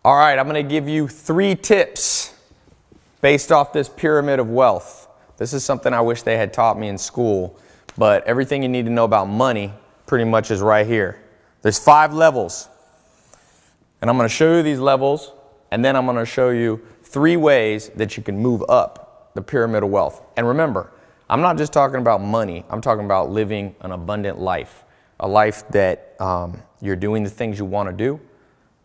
All right, I'm going to give you 3 tips based off this pyramid of wealth. This is something I wish they had taught me in school, but everything you need to know about money pretty much is right here. There's 5 levels, and I'm going to show you these levels, and then I'm going to show you 3 ways that you can move up the pyramid of wealth. And remember, I'm not just talking about money. I'm talking about living an abundant life, a life that you're doing the things you want to do.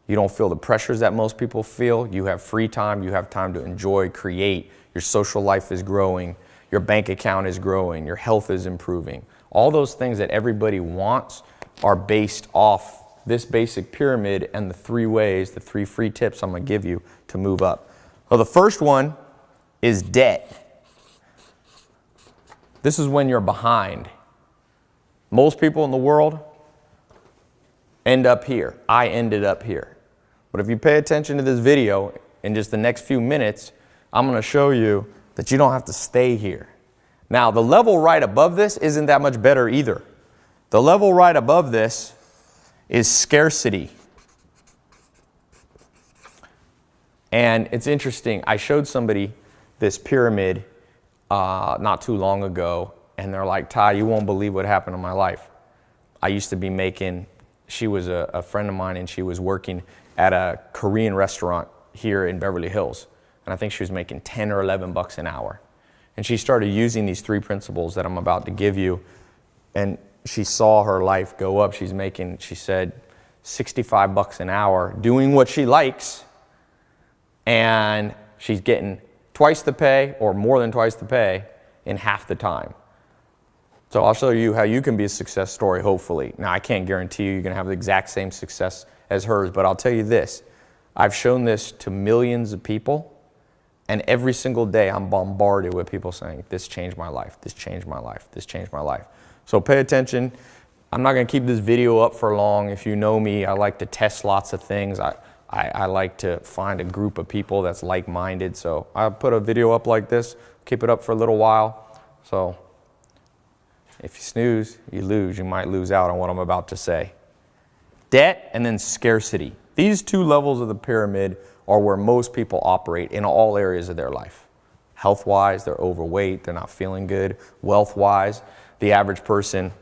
You don't feel the pressures that most people feel. You have free time. You have time to enjoy, create. Your social life is growing. Your bank account is growing. Your health is improving. All those things that everybody wants are based off this basic pyramid and the 3 ways, the 3 free tips I'm going to give you to move up. Well, the first one is debt. This is when you're behind. Most people in the world end up here. I ended up here. But if you pay attention to this video, in just the next few minutes, I'm going to show you that you don't have to stay here. Now, the level right above this isn't that much better either. The level right above this is scarcity. And it's interesting. I showed somebody this pyramid not too long ago, and they're like, Tai, you won't believe what happened in my life. I used to be making, she was a friend of mine, and she was working at a Korean restaurant here in Beverly Hills. And I think she was making 10 or 11 bucks an hour. And she started using these 3 principles that I'm about to give you. And she saw her life go up. She's making, she said, 65 bucks an hour doing what she likes. And she's getting twice the pay or more than twice the pay in half the time. So I'll show you how you can be a success story, hopefully. Now, I can't guarantee you're going to have the exact same success as hers, but I'll tell you this. I've shown this to millions of people, and every single day I'm bombarded with people saying, this changed my life, this changed my life, this changed my life. So pay attention. I'm not going to keep this video up for long. If you know me, I like to test lots of things. I like to find a group of people that's like-minded. So I'll put a video up like this, keep it up for a little while. So if you snooze, you lose. You might lose out on what I'm about to say. Debt and then scarcity. These 2 levels of the pyramid are where most people operate in all areas of their life. Health-wise, they're overweight, they're not feeling good. Wealth-wise, the average person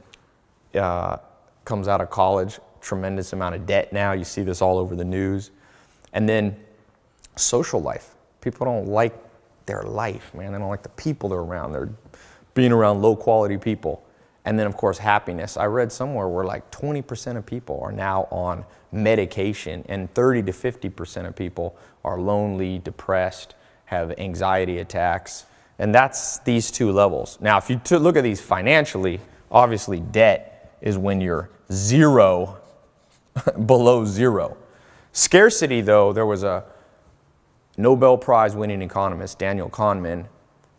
comes out of college, tremendous amount of debt now. You see this all over the news. And then social life. People don't like their life, man. They don't like the people they're around. They're being around low-quality people. And then, of course, happiness. I read somewhere where like 20% of people are now on medication, and 30 to 50% of people are lonely, depressed, have anxiety attacks. And that's these 2 levels. Now, if you look at these financially, obviously debt is when you're 0, below 0. Scarcity, though, there was a Nobel Prize winning economist, Daniel Kahneman,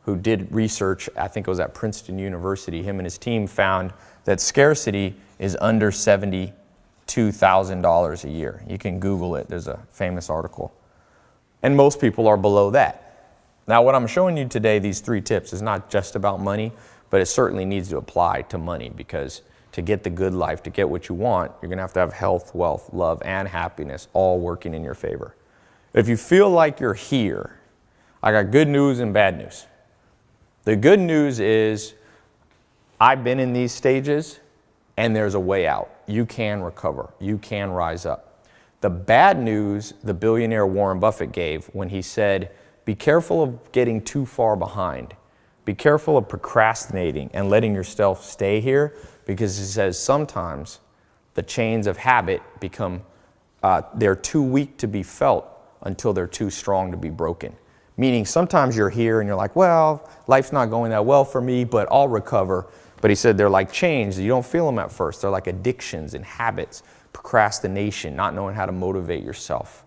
who did research, I think it was at Princeton University. Him and his team found that scarcity is under $72,000 a year. You can Google it. There's a famous article. And most people are below that. Now, what I'm showing you today, these 3 tips, is not just about money, but it certainly needs to apply to money, because to get the good life, to get what you want, you're going to have health, wealth, love, and happiness all working in your favor. If you feel like you're here, I got good news and bad news. The good news is I've been in these stages, and there's a way out. You can recover. You can rise up. The bad news the billionaire Warren Buffett gave when he said, be careful of getting too far behind. Be careful of procrastinating and letting yourself stay here, because he says sometimes the chains of habit become, they're too weak to be felt until they're too strong to be broken. Meaning sometimes you're here and you're like, well, life's not going that well for me, but I'll recover. But he said they're like chains. You don't feel them at first. They're like addictions and habits, procrastination, not knowing how to motivate yourself,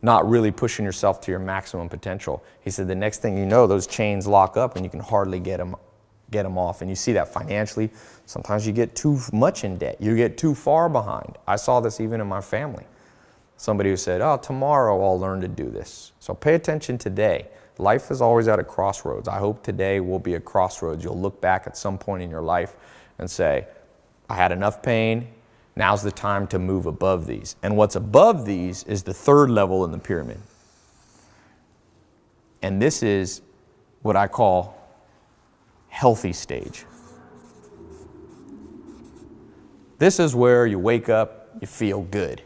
not really pushing yourself to your maximum potential. He said the next thing you know, those chains lock up and you can hardly get them off. And you see that financially. Sometimes you get too much in debt. You get too far behind. I saw this even in my family. Somebody who said, oh, tomorrow I'll learn to do this. So pay attention today. Life is always at a crossroads. I hope today will be a crossroads. You'll look back at some point in your life and say, I had enough pain, Now's the time to move above these. And what's above these is the third level in the pyramid. And this is what I call healthy stage. This is where you wake up, you feel good.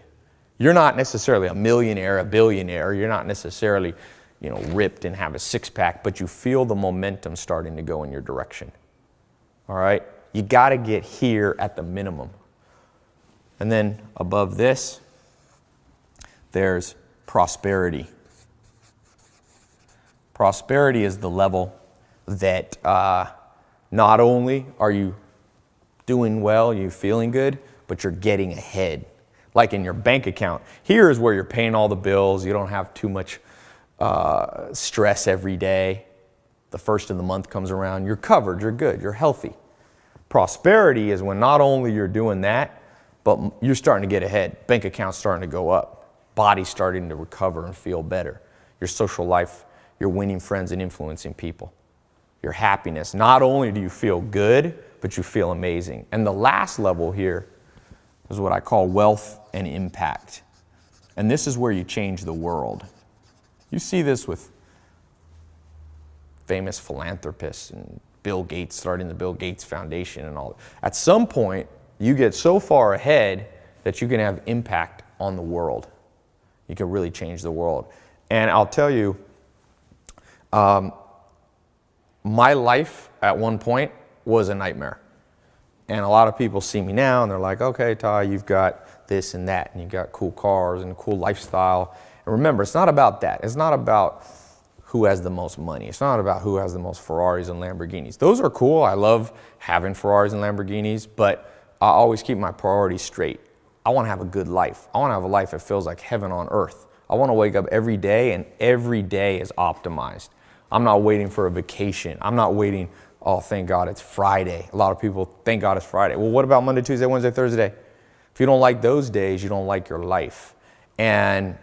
You're not necessarily a millionaire, a billionaire. You're not necessarily, ripped and have a six-pack, but you feel the momentum starting to go in your direction. All right? You got to get here at the minimum. And then above this, there's prosperity. Prosperity is the level that not only are you doing well, you're feeling good, but you're getting ahead. Like in your bank account. Here is where you're paying all the bills. You don't have too much stress every day. The first of the month comes around. You're covered. You're good. You're healthy. Prosperity is when not only you're doing that, but you're starting to get ahead. Bank account's starting to go up. Body's starting to recover and feel better. Your social life, you're winning friends and influencing people. Your happiness. Not only do you feel good, but you feel amazing. And the last level here is what I call wealth and impact. And this is where you change the world. You see this with famous philanthropists and Bill Gates starting the Bill Gates Foundation and all. At some point, you get so far ahead that you can have impact on the world. You can really change the world. And I'll tell you, my life at one point was a nightmare. And a lot of people see me now and they're like, okay, Tai, you've got this and that, and you've got cool cars and a cool lifestyle. And remember, it's not about that. It's not about who has the most money. It's not about who has the most Ferraris and Lamborghinis. Those are cool. I love having Ferraris and Lamborghinis, but I always keep my priorities straight. I want to have a good life. I want to have a life that feels like heaven on earth. I want to wake up every day and every day is optimized. I'm not waiting for a vacation. I'm not waiting, oh, thank God it's Friday. A lot of people, thank God it's Friday. Well, what about Monday, Tuesday, Wednesday, Thursday? If you don't like those days, you don't like your life. And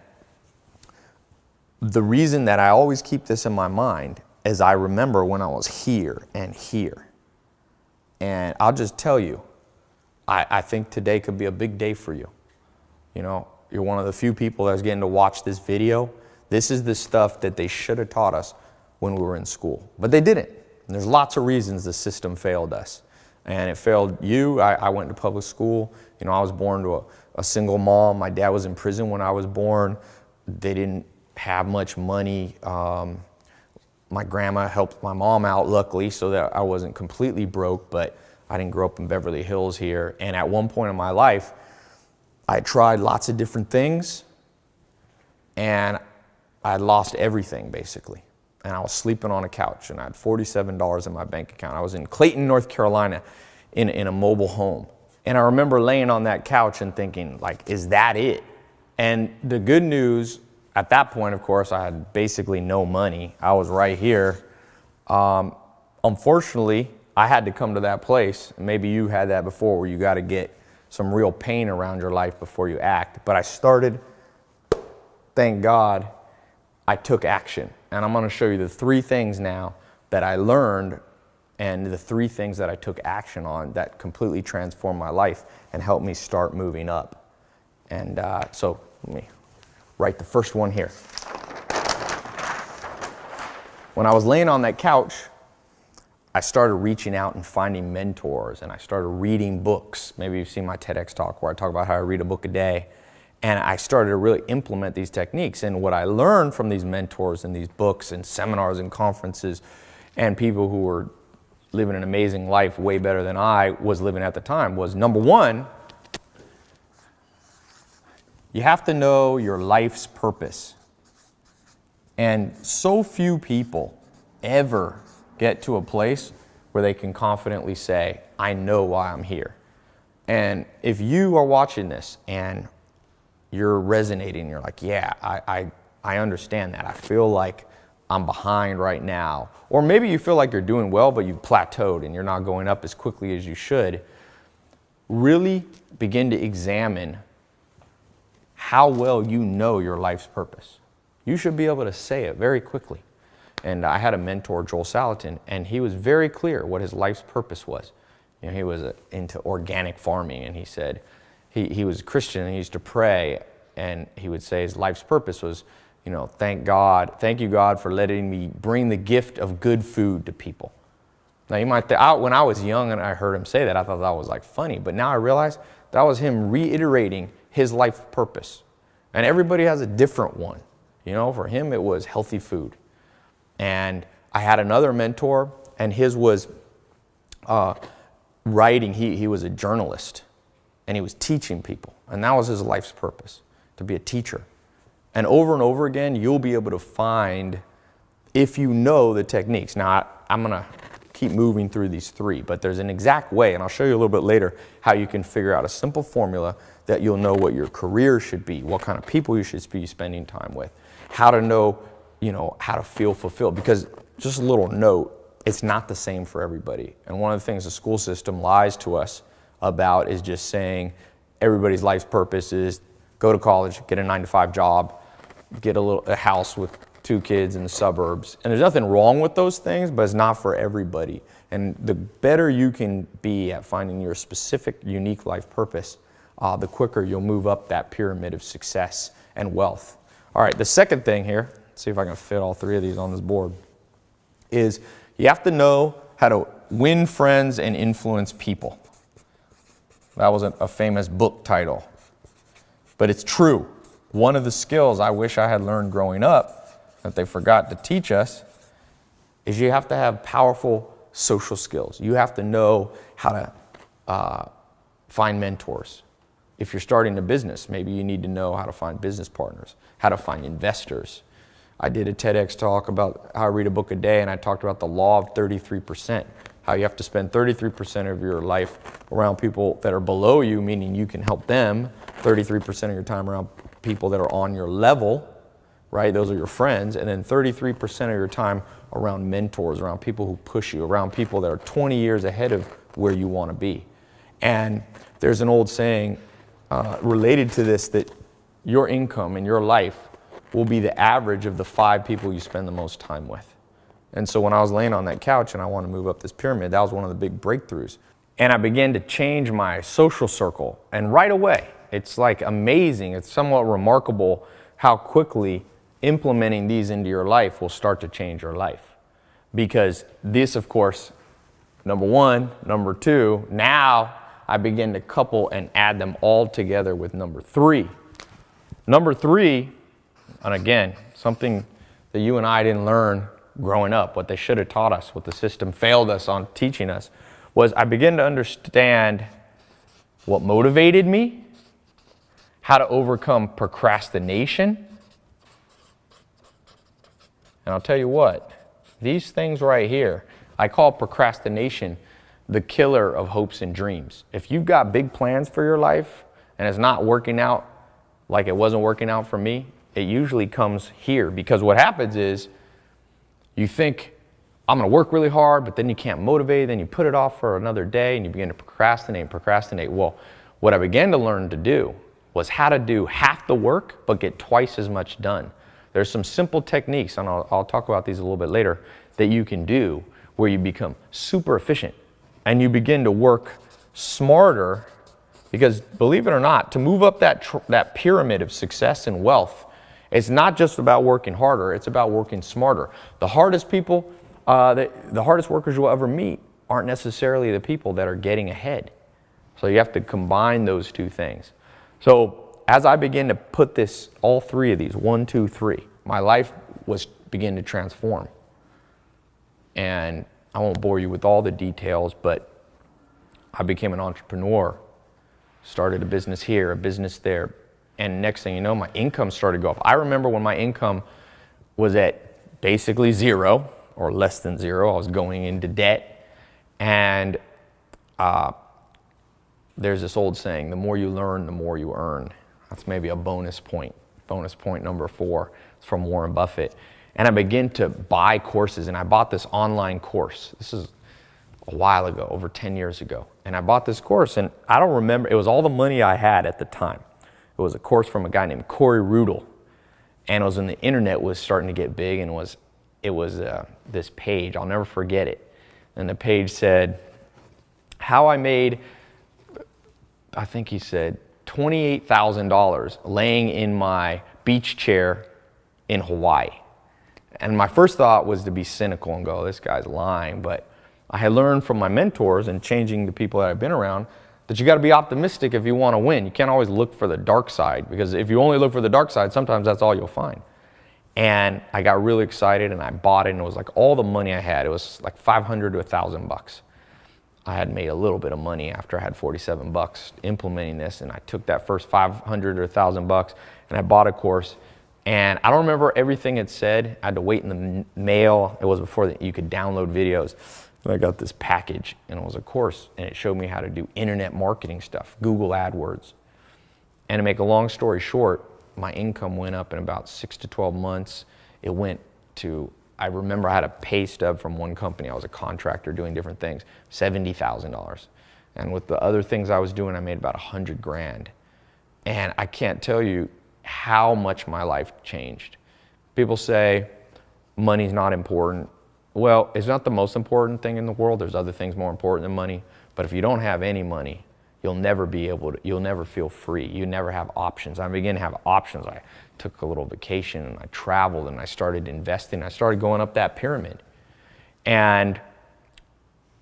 the reason that I always keep this in my mind is I remember when I was here and here. And I'll just tell you, I think today could be a big day for you. You're one of the few people that's getting to watch this video. This is the stuff that they should have taught us when we were in school, but they didn't. And there's lots of reasons the system failed us. And it failed you. I went to public school. I was born to a single mom. My dad was in prison when I was born. They didn't have much money. My grandma helped my mom out, luckily, so that I wasn't completely broke, but I didn't grow up in Beverly Hills here. And at one point in my life, I tried lots of different things, and I lost everything, basically. And I was sleeping on a couch, and I had $47 in my bank account. I was in Clayton, North Carolina, in a mobile home. And I remember laying on that couch and thinking, like, is that it? And the good news, at that point, of course, I had basically no money. I was right here. Unfortunately, I had to come to that place. Maybe you had that before, where you got to get some real pain around your life before you act. But I started, thank God, I took action. And I'm going to show you the 3 things now that I learned and the 3 things that I took action on that completely transformed my life and helped me start moving up. And so let me write the first one here. When I was laying on that couch, I started reaching out and finding mentors, and I started reading books. Maybe you've seen my TEDx talk where I talk about how I read a book a day. And I started to really implement these techniques. And what I learned from these mentors and these books and seminars and conferences and people who were living an amazing life way better than I was living at the time was, number one, you have to know your life's purpose. And so few people ever get to a place where they can confidently say, I know why I'm here. And if you are watching this and you're resonating, you're like, yeah, I understand that. I feel like I'm behind right now. Or maybe you feel like you're doing well, but you've plateaued and you're not going up as quickly as you should. Really begin to examine how well you know your life's purpose. You should be able to say it very quickly. And I had a mentor, Joel Salatin, and he was very clear what his life's purpose was. He was into organic farming, and he said he was a Christian and he used to pray, and he would say his life's purpose was, you know, thank you God for letting me bring the gift of good food to people. Now you might think, when I was young and I heard him say that, I thought that was like funny, but now I realize that was him reiterating his life purpose. And everybody has a different one. You know, for him it was healthy food. And I had another mentor, and his was writing. He was a journalist, and he was teaching people. And that was his life's purpose, to be a teacher. And over again, you'll be able to find, if you know the techniques. Now, I'm going to keep moving through these three, but there's an exact way, and I'll show you a little bit later, how you can figure out a simple formula that you'll know what your career should be, what kind of people you should be spending time with, how to know, you know, how to feel fulfilled. Because just a little note, it's not the same for everybody. And one of the things the school system lies to us about is just saying everybody's life's purpose is go to college, get a 9-to-5 job, get a house with 2 kids in the suburbs. And there's nothing wrong with those things, but it's not for everybody. And the better you can be at finding your specific, unique life purpose, the quicker you'll move up that pyramid of success and wealth. All right, the second thing here, let's see if I can fit all 3 of these on this board, is you have to know how to win friends and influence people. That was a famous book title, but it's true. One of the skills I wish I had learned growing up that they forgot to teach us is you have to have powerful social skills. You have to know how to find mentors. If you're starting a business, maybe you need to know how to find business partners, how to find investors. I did a TEDx talk about how I read a book a day, and I talked about the law of 33%, how you have to spend 33% of your life around people that are below you, meaning you can help them, 33% of your time around people that are on your level, right? Those are your friends. And then 33% of your time around mentors, around people who push you, around people that are 20 years ahead of where you want to be. And there's an old saying related to this, that your income in your life will be the average of the 5 people you spend the most time with. And so when I was laying on that couch and I wanted to move up this pyramid, that was one of the big breakthroughs. And I began to change my social circle. And right away, it's like amazing. It's somewhat remarkable how quickly implementing these into your life will start to change your life. Because this, of course, number 1, number 2, now I begin to couple and add them all together with number 3. Number 3, and again, something that you and I didn't learn growing up, what they should have taught us, what the system failed us on teaching us, was I began to understand what motivated me, how to overcome procrastination. And I'll tell you what, these things right here, I call procrastination the killer of hopes and dreams. If you've got big plans for your life and it's not working out like it wasn't working out for me, it usually comes here. Because what happens is you think, I'm going to work really hard, but then you can't motivate, then you put it off for another day and you begin to procrastinate. Well, what I began to learn to do was how to do half the work but get twice as much done. There's some simple techniques, and I'll talk about these a little bit later, that you can do where you become super efficient and you begin to work smarter. Because believe it or not, to move up that pyramid of success and wealth, it's not just about working harder, it's about working smarter. The hardest people, the hardest workers you'll ever meet aren't necessarily the people that are getting ahead. So you have to combine those 2 things. So as I began to put this, all 3 of these, 1, 2, 3, my life began to transform. And I won't bore you with all the details, but I became an entrepreneur, started a business here, a business there. And next thing you know, my income started to go up. I remember when my income was at basically 0 or less than 0. I was going into debt. And there's this old saying, the more you learn, the more you earn. That's maybe a bonus point. Bonus point number 4. It's from Warren Buffett. And I began to buy courses, and I bought this online course. This is a while ago, over 10 years ago. And I bought this course, and I don't remember, it was all the money I had at the time. It was a course from a guy named Corey Rudel, and it was when the internet was starting to get big, and it was this page. I'll never forget it. And the page said, how I made, I think he said, $28,000 laying in my beach chair in Hawaii. And my first thought was to be cynical and go, this guy's lying. But I had learned from my mentors and changing the people that I've been around that you got to be optimistic if you want to win. You can't always look for the dark side, because if you only look for the dark side, sometimes that's all you'll find. And I got really excited and I bought it, and it was like all the money I had. It was like $500 to $1,000. I had made a little bit of money after I had $47 implementing this, and I took that first $500 or $1,000 and I bought a course. And I don't remember everything it said. I had to wait in the mail. It was before you could download videos. And I got this package, and it was a course, and it showed me how to do internet marketing stuff, Google AdWords. And to make a long story short, my income went up in about 6 to 12 months. It went to, I remember I had a pay stub from one company. I was a contractor doing different things, $70,000. And with the other things I was doing, I made about 100 grand. And I can't tell you how much my life changed. People say money's not important. Well, it's not the most important thing in the world. There's other things more important than money. But if you don't have any money, you'll never feel free. You never have options. I began to have options. I took a little vacation and I traveled and I started investing. I started going up that pyramid. And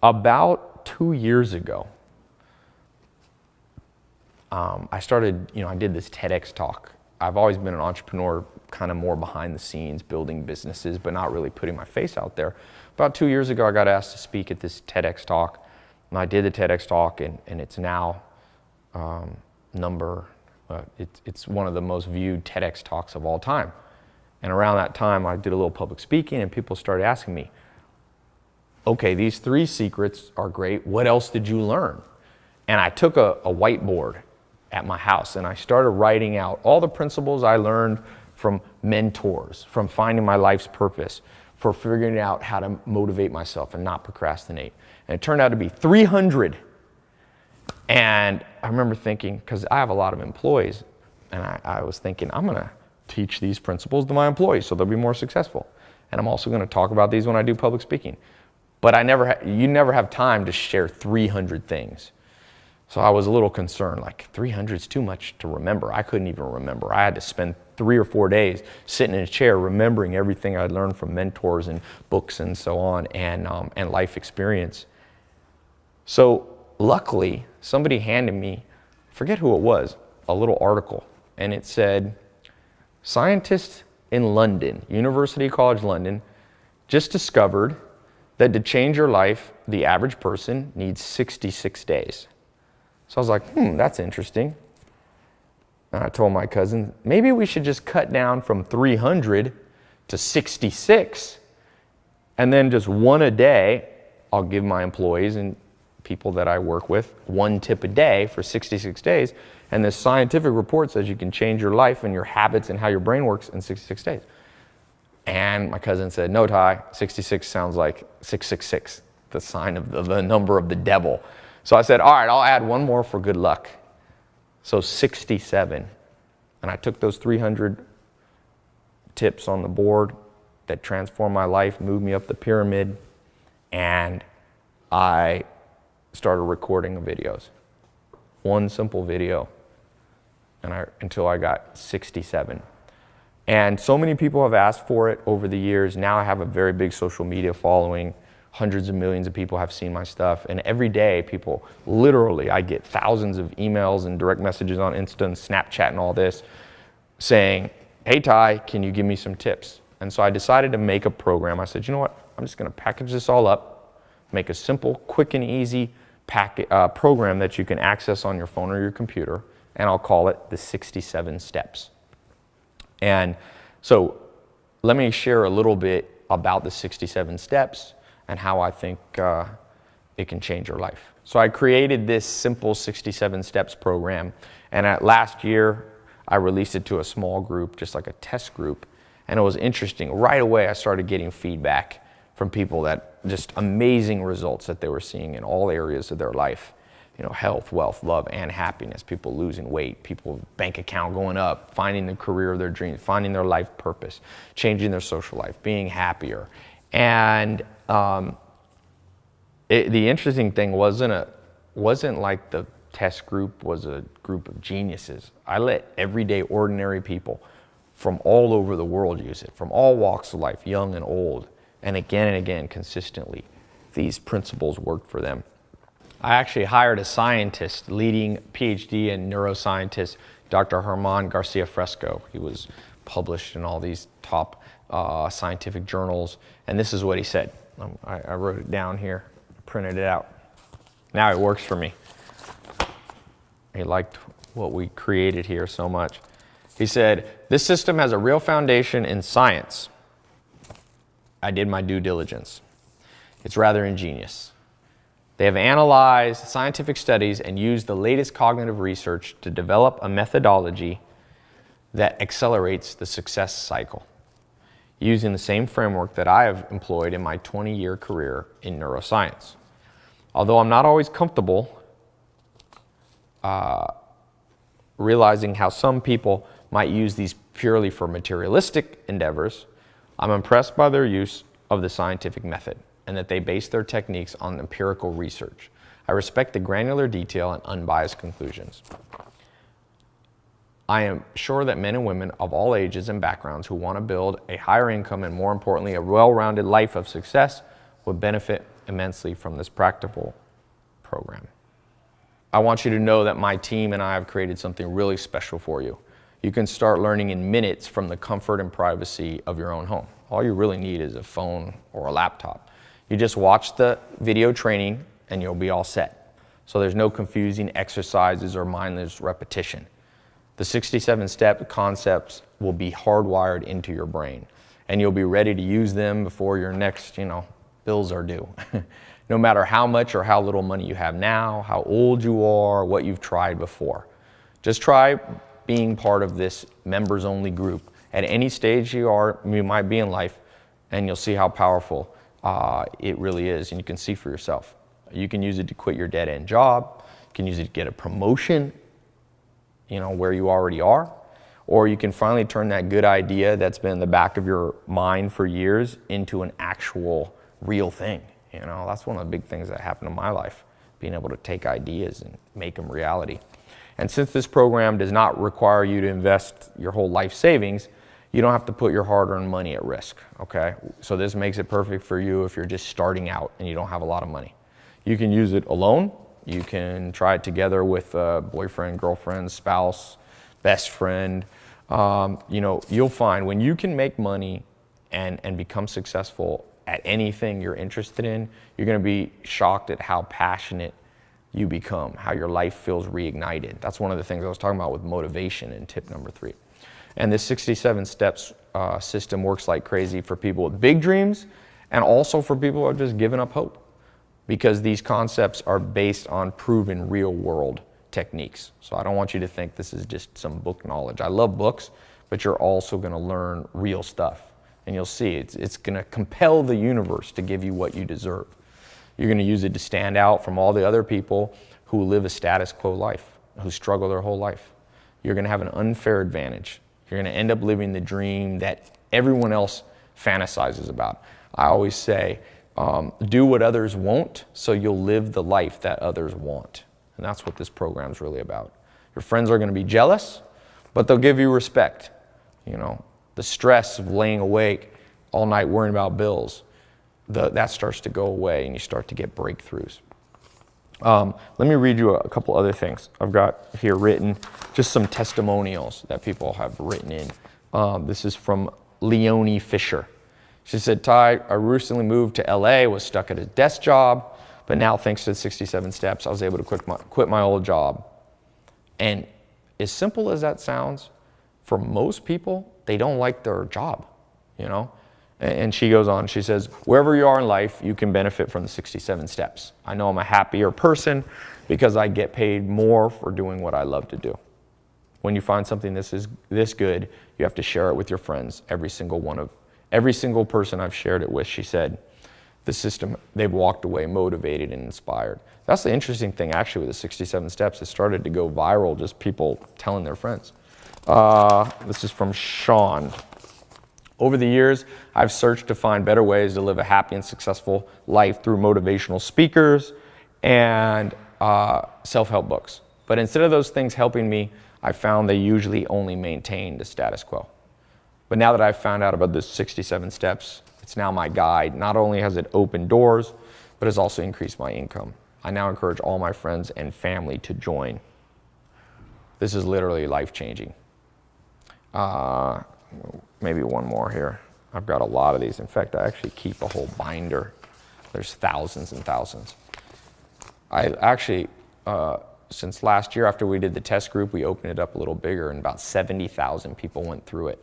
about 2 years ago, I did this TEDx talk. I've always been an entrepreneur, kind of more behind the scenes, building businesses, but not really putting my face out there. About 2 years ago, I got asked to speak at this TEDx talk. And I did the TEDx talk, and it's now it's one of the most viewed TEDx talks of all time. And around that time, I did a little public speaking, and people started asking me, okay, these 3 secrets are great. What else did you learn? And I took a whiteboard at my house, and I started writing out all the principles I learned from mentors, from finding my life's purpose, for figuring out how to motivate myself and not procrastinate. And it turned out to be 300. And I remember thinking, because I have a lot of employees, and I was thinking, I'm going to teach these principles to my employees so they'll be more successful. And I'm also going to talk about these when I do public speaking. But you never have time to share 300 things. So I was a little concerned, like 300 is too much to remember. I couldn't even remember. I had to spend 3 or 4 days sitting in a chair remembering everything I'd learned from mentors and books and so on, and life experience. So luckily, somebody handed me, forget who it was, a little article. And it said, scientists in London, University College London, just discovered that to change your life, the average person needs 66 days. So I was like, that's interesting. And I told my cousin, maybe we should just cut down from 300 to 66. And then just one a day, I'll give my employees and people that I work with 1 tip a day for 66 days. And this scientific report says you can change your life and your habits and how your brain works in 66 days. And my cousin said, no, Tai, 66 sounds like 666, the sign of the number of the devil. So I said, all right, I'll add one more for good luck. So 67. And I took those 300 tips on the board that transformed my life, moved me up the pyramid, and I started recording videos. One simple video, until I got 67. And so many people have asked for it over the years. Now I have a very big social media following. Hundreds of millions of people have seen my stuff. And every day, people, literally, I get thousands of emails and direct messages on Insta and Snapchat and all this saying, hey, Tai, can you give me some tips? And so I decided to make a program. I said, you know what? I'm just going to package this all up, make a simple, quick and easy program that you can access on your phone or your computer, and I'll call it the 67 Steps. And so let me share a little bit about the 67 Steps and how I think it can change your life. So I created this simple 67 Steps program, and last year I released it to a small group, just like a test group, and it was interesting. Right away I started getting feedback from people that just amazing results that they were seeing in all areas of their life. Health, wealth, love, and happiness. People losing weight, people bank account going up, finding the career of their dreams, finding their life purpose, changing their social life, being happier. And the interesting thing wasn't like the test group was a group of geniuses. I let everyday ordinary people from all over the world use it, from all walks of life, young and old, and again, consistently. These principles worked for them. I actually hired a scientist, leading PhD and neuroscientist, Dr. Germán Garcia Fresco. He was published in all these top scientific journals, and this is what he said. I wrote it down here, printed it out. Now it works for me. He liked what we created here so much. He said, "This system has a real foundation in science. I did my due diligence. It's rather ingenious. They have analyzed scientific studies and used the latest cognitive research to develop a methodology that accelerates the success cycle, using the same framework that I have employed in my 20-year career in neuroscience. Although I'm not always comfortable realizing how some people might use these purely for materialistic endeavors, I'm impressed by their use of the scientific method and that they base their techniques on empirical research. I respect the granular detail and unbiased conclusions. I am sure that men and women of all ages and backgrounds who want to build a higher income and, more importantly, a well-rounded life of success would benefit immensely from this practical program. I want you to know that my team and I have created something really special for you. You can start learning in minutes from the comfort and privacy of your own home. All you really need is a phone or a laptop. You just watch the video training and you'll be all set. So there's no confusing exercises or mindless repetition. The 67-step concepts will be hardwired into your brain, and you'll be ready to use them before your next, bills are due. No matter how much or how little money you have now, how old you are, what you've tried before. Just try being part of this members-only group at any stage you might be in life, and you'll see how powerful it really is, and you can see for yourself. You can use it to quit your dead-end job. You can use it to get a promotion, where you already are. Or you can finally turn that good idea that's been in the back of your mind for years into an actual real thing. That's one of the big things that happened in my life, being able to take ideas and make them reality. And since this program does not require you to invest your whole life savings, you don't have to put your hard-earned money at risk, okay? So this makes it perfect for you if you're just starting out and you don't have a lot of money. You can use it alone. You can try it together with a boyfriend, girlfriend, spouse, best friend. You'll find when you can make money and become successful at anything you're interested in, you're going to be shocked at how passionate you become, how your life feels reignited. That's one of the things I was talking about with motivation in tip number 3. And this 67 steps system works like crazy for people with big dreams and also for people who have just given up hope, because these concepts are based on proven real world techniques. So I don't want you to think this is just some book knowledge. I love books, but you're also going to learn real stuff. And you'll see it's going to compel the universe to give you what you deserve. You're going to use it to stand out from all the other people who live a status quo life, who struggle their whole life. You're going to have an unfair advantage. You're going to end up living the dream that everyone else fantasizes about. I always say, do what others won't, so you'll live the life that others want. And that's what this program is really about. Your friends are going to be jealous, but they'll give you respect. The stress of laying awake all night worrying about bills, that starts to go away and you start to get breakthroughs. Let me read you a couple other things. I've got here written just some testimonials that people have written in. This is from Leonie Fisher. She said, "Tai, I recently moved to LA, was stuck at a desk job, but now thanks to the 67 steps, I was able to quit my old job." And as simple as that sounds, for most people, they don't like their job, And she goes on, she says, "Wherever you are in life, you can benefit from the 67 steps. I know I'm a happier person because I get paid more for doing what I love to do. When you find something this good, you have to share it with your friends. Every single person I've shared it with," she said, "the system, they've walked away motivated and inspired." That's the interesting thing, actually, with the 67 steps. It started to go viral, just people telling their friends. This is from Sean. "Over the years, I've searched to find better ways to live a happy and successful life through motivational speakers and self-help books. But instead of those things helping me, I found they usually only maintain the status quo. But now that I've found out about the 67 steps, it's now my guide. Not only has it opened doors, but has also increased my income. I now encourage all my friends and family to join. This is literally life-changing. Maybe one more here. I've got a lot of these. In fact, I actually keep a whole binder. There's thousands and thousands. I actually, since last year after we did the test group, we opened it up a little bigger, and about 70,000 people went through it.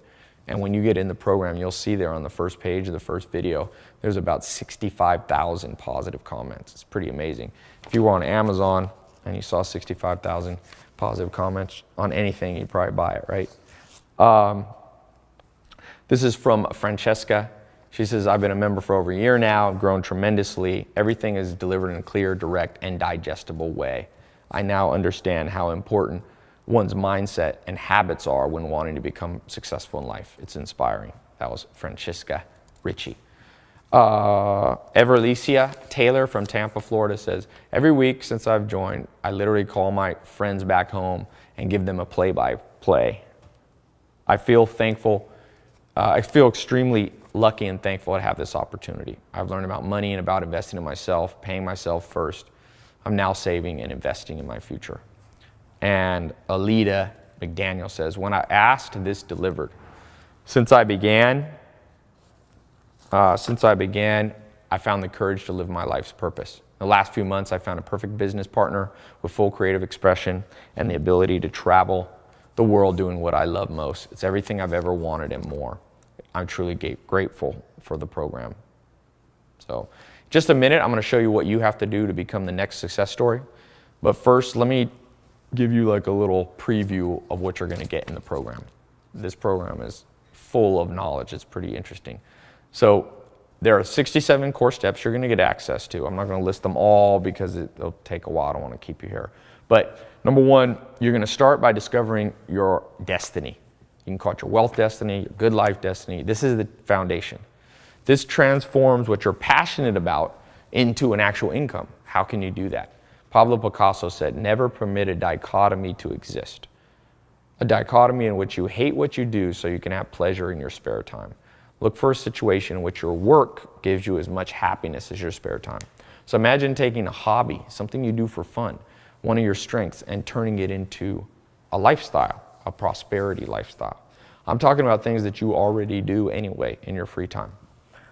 And when you get in the program, you'll see there on the first page of the first video, there's about 65,000 positive comments. It's pretty amazing. If you were on Amazon and you saw 65,000 positive comments on anything, you'd probably buy it, right? This is from Francesca. She says, I've been a member for over a year now. I've grown tremendously. Everything is delivered in a clear, direct, and digestible way. I now understand how important one's mindset and habits are when wanting to become successful in life. It's inspiring. That was Francesca Ritchie. Everlicia Taylor from Tampa, Florida says, every week since I've joined, I literally call my friends back home and give them a play-by-play. I feel thankful. I feel extremely lucky and thankful to have this opportunity. I've learned about money and about investing in myself, paying myself first. I'm now saving and investing in my future. And Alita McDaniel says, when I asked, this delivered. Since I began, I found the courage to live my life's purpose. In the last few months, I found a perfect business partner with full creative expression and the ability to travel the world doing what I love most. It's everything I've ever wanted and more. I'm truly grateful for the program. So, just a minute, I'm going to show you what you have to do to become the next success story. But first, let me give you like a little preview of what you're going to get in the program. This program is full of knowledge. It's pretty interesting. So there are 67 core steps you're going to get access to. I'm not going to list them all because it'll take a while. I don't want to keep you here. But number one, you're going to start by discovering your destiny. You can call it your wealth destiny, your good life destiny. This is the foundation. This transforms what you're passionate about into an actual income. How can you do that? Pablo Picasso said, never permit a dichotomy to exist. A dichotomy in which you hate what you do so you can have pleasure in your spare time. Look for a situation in which your work gives you as much happiness as your spare time. So imagine taking a hobby, something you do for fun, one of your strengths, and turning it into a lifestyle, a prosperity lifestyle. I'm talking about things that you already do anyway in your free time.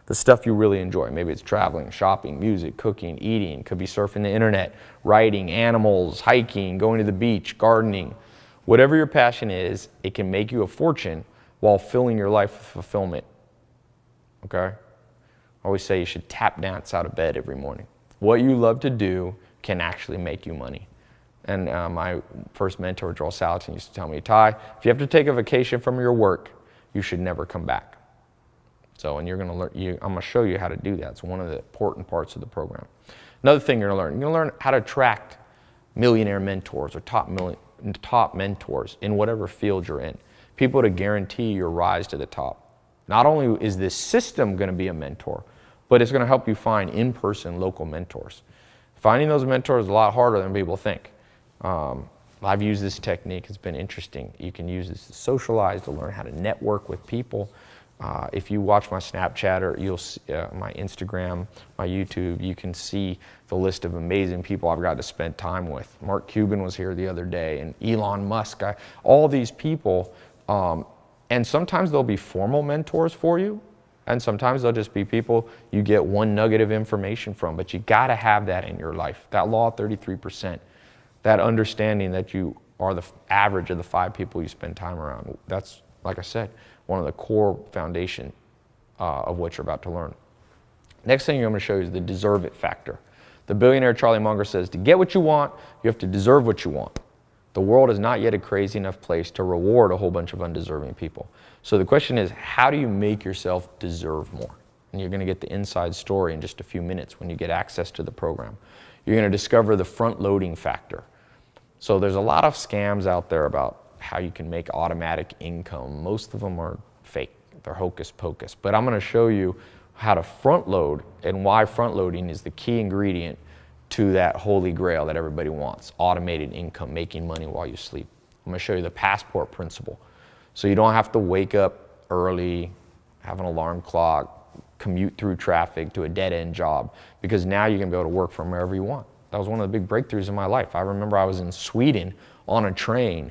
The stuff you really enjoy. Maybe it's traveling, shopping, music, cooking, eating. Could be surfing the internet, writing, animals, hiking, going to the beach, gardening. Whatever your passion is, it can make you a fortune while filling your life with fulfillment. Okay? I always say you should tap dance out of bed every morning. What you love to do can actually make you money. And my first mentor, Joel Salatin, used to tell me, Tai, if you have to take a vacation from your work, you should never come back. So, and you're going to learn, I'm going to show you how to do that. It's one of the important parts of the program. Another thing you're going to learn how to attract millionaire mentors or top mentors in whatever field you're in. People to guarantee your rise to the top. Not only is this system going to be a mentor, but it's going to help you find in-person local mentors. Finding those mentors is a lot harder than people think. I've used this technique. It's been interesting. You can use this to socialize, to learn how to network with people. If you watch my Snapchat or you'll see, my Instagram, my YouTube, you can see the list of amazing people I've got to spend time with. Mark Cuban was here the other day, and Elon Musk, all these people. And sometimes they'll be formal mentors for you, and sometimes they'll just be people you get one nugget of information from, but you got to have that in your life. That law of 33%, that understanding that you are the average of the 5 people you spend time around. That's, like I said, one of the core foundation of what you're about to learn. Next thing I'm going to show you is the deserve it factor. The billionaire Charlie Munger says, to get what you want, you have to deserve what you want. The world is not yet a crazy enough place to reward a whole bunch of undeserving people. So the question is, how do you make yourself deserve more? And you're going to get the inside story in just a few minutes when you get access to the program. You're going to discover the front-loading factor. So there's a lot of scams out there about how you can make automatic income. Most of them are fake. They're hocus pocus. But I'm going to show you how to front load and why front loading is the key ingredient to that holy grail that everybody wants, automated income, making money while you sleep. I'm gonna show you the passport principle. So you don't have to wake up early, have an alarm clock, commute through traffic to a dead-end job, because now you can be able to work from wherever you want. That was one of the big breakthroughs in my life. I remember I was in Sweden on a train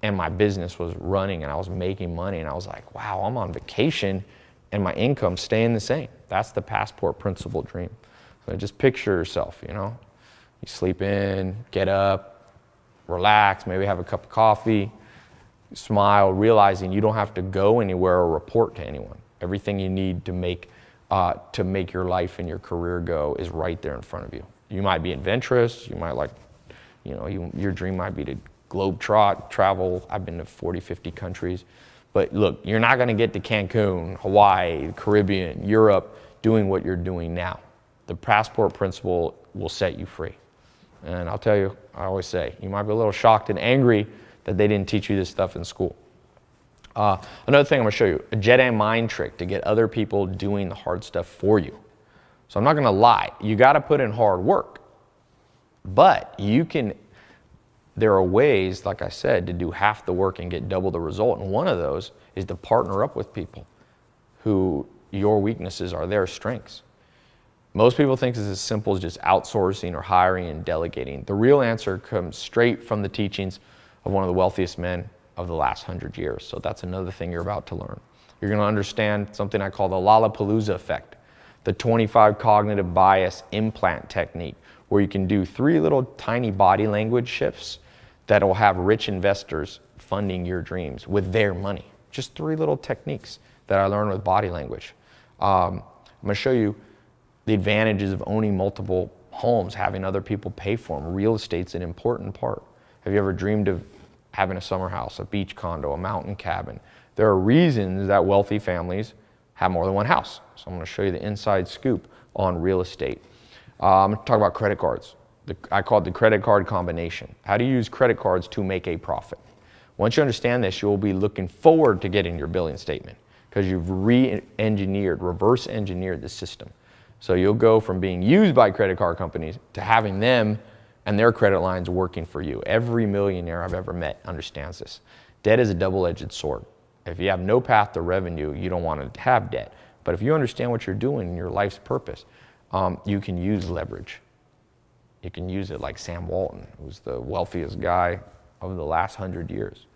and my business was running and I was making money and I was like, wow, I'm on vacation and my income's staying the same. That's the passport principle dream. So just picture yourself, you know, you sleep in, get up, relax, maybe have a cup of coffee, smile, realizing you don't have to go anywhere or report to anyone. Everything you need to make your life and your career go is right there in front of you. You might be adventurous, you might like, you know, your dream might be to globe-trot, travel. I've been to 40, 50 countries. But look, you're not gonna get to Cancun, Hawaii, Caribbean, Europe, doing what you're doing now. The passport principle will set you free. And I'll tell you, I always say, you might be a little shocked and angry that they didn't teach you this stuff in school. Another thing I'm gonna show you, a Jedi mind trick to get other people doing the hard stuff for you. So I'm not gonna lie, you gotta put in hard work, but there are ways, like I said, to do half the work and get double the result. And one of those is to partner up with people who your weaknesses are their strengths. Most people think it's as simple as just outsourcing or hiring and delegating. The real answer comes straight from the teachings of one of the wealthiest men of the last 100 years. So that's another thing you're about to learn. You're gonna understand something I call the Lollapalooza effect, the 25 cognitive bias implant technique, where you can do 3 little tiny body language shifts that will have rich investors funding your dreams with their money. Just 3 little techniques that I learned with body language. I'm gonna show you the advantages of owning multiple homes, having other people pay for them. Real estate's an important part. Have you ever dreamed of having a summer house, a beach condo, a mountain cabin? There are reasons that wealthy families have more than one house. So I'm gonna show you the inside scoop on real estate. I'm gonna talk about credit cards. I call it the credit card combination. How do you use credit cards to make a profit? Once you understand this, you'll be looking forward to getting your billing statement because you've reverse engineered the system. So you'll go from being used by credit card companies to having them and their credit lines working for you. Every millionaire I've ever met understands this. Debt is a double-edged sword. If you have no path to revenue, you don't want to have debt. But if you understand what you're doing in your life's purpose, you can use leverage. You can use it like Sam Walton, who's the wealthiest guy of the last 100 years.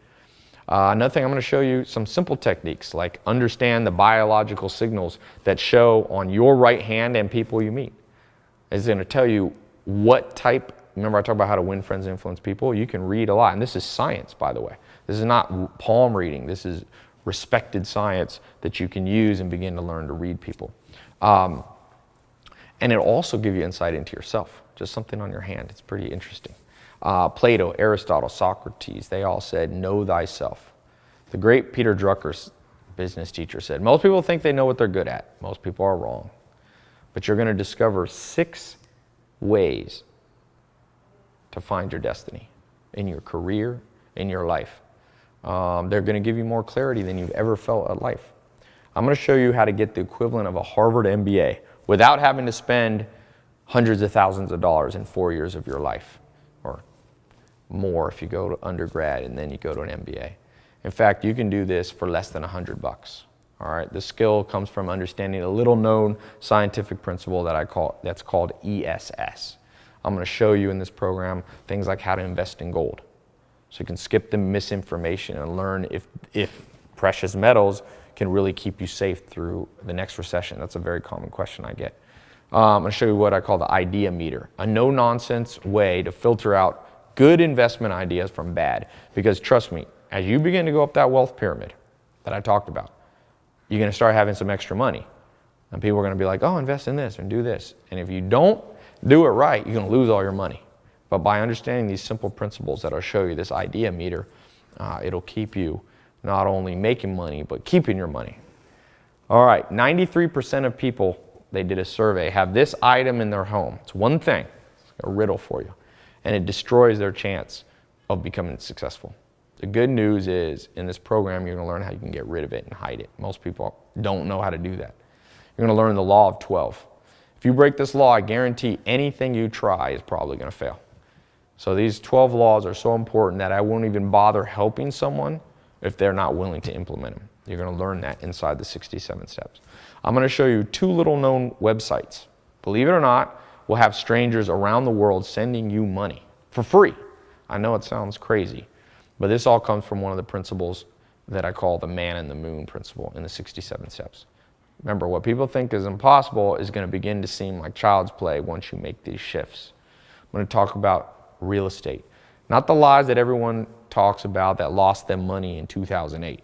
Another thing, I'm going to show you some simple techniques, like understand the biological signals that show on your right hand and people you meet. It's going to tell you what type. Remember I talked about how to win friends and influence people? You can read a lot, and this is science, by the way. This is not palm reading. This is respected science that you can use and begin to learn to read people. And it'll also give you insight into yourself, just something on your hand. It's pretty interesting. Plato, Aristotle, Socrates, they all said, know thyself. The great Peter Drucker's business teacher said, most people think they know what they're good at. Most people are wrong. But you're going to discover 6 ways to find your destiny in your career, in your life. They're going to give you more clarity than you've ever felt at life. I'm going to show you how to get the equivalent of a Harvard MBA without having to spend hundreds of thousands of dollars in 4 years of your life, or more if you go to undergrad and then you go to an MBA. In fact, you can do this for less than $100. All right, the skill comes from understanding a little known scientific principle that's called ESS. I'm going to show you in this program things like how to invest in gold. So you can skip the misinformation and learn if precious metals can really keep you safe through the next recession. That's a very common question I get. I'm going to show you what I call the idea meter, a no-nonsense way to filter out good investment ideas from bad. Because trust me, as you begin to go up that wealth pyramid that I talked about, you're going to start having some extra money. And people are going to be like, oh, invest in this and do this. And if you don't do it right, you're going to lose all your money. But by understanding these simple principles that I'll show you, this idea meter, it'll keep you not only making money, but keeping your money. All right, 93% of people, they did a survey, have this item in their home. It's one thing, it's a riddle for you, and it destroys their chance of becoming successful. The good news is, in this program, you're going to learn how you can get rid of it and hide it. Most people don't know how to do that. You're going to learn the law of 12. If you break this law, I guarantee anything you try is probably going to fail. So these 12 laws are so important that I won't even bother helping someone if they're not willing to implement them. You're going to learn that inside the 67 steps. I'm going to show you 2 little known websites. Believe it or not, we'll have strangers around the world sending you money for free. I know it sounds crazy, but this all comes from one of the principles that I call the man in the moon principle in the 67 steps. Remember, what people think is impossible is going to begin to seem like child's play once you make these shifts. I'm going to talk about real estate. Not the lies that everyone talks about that lost them money in 2008.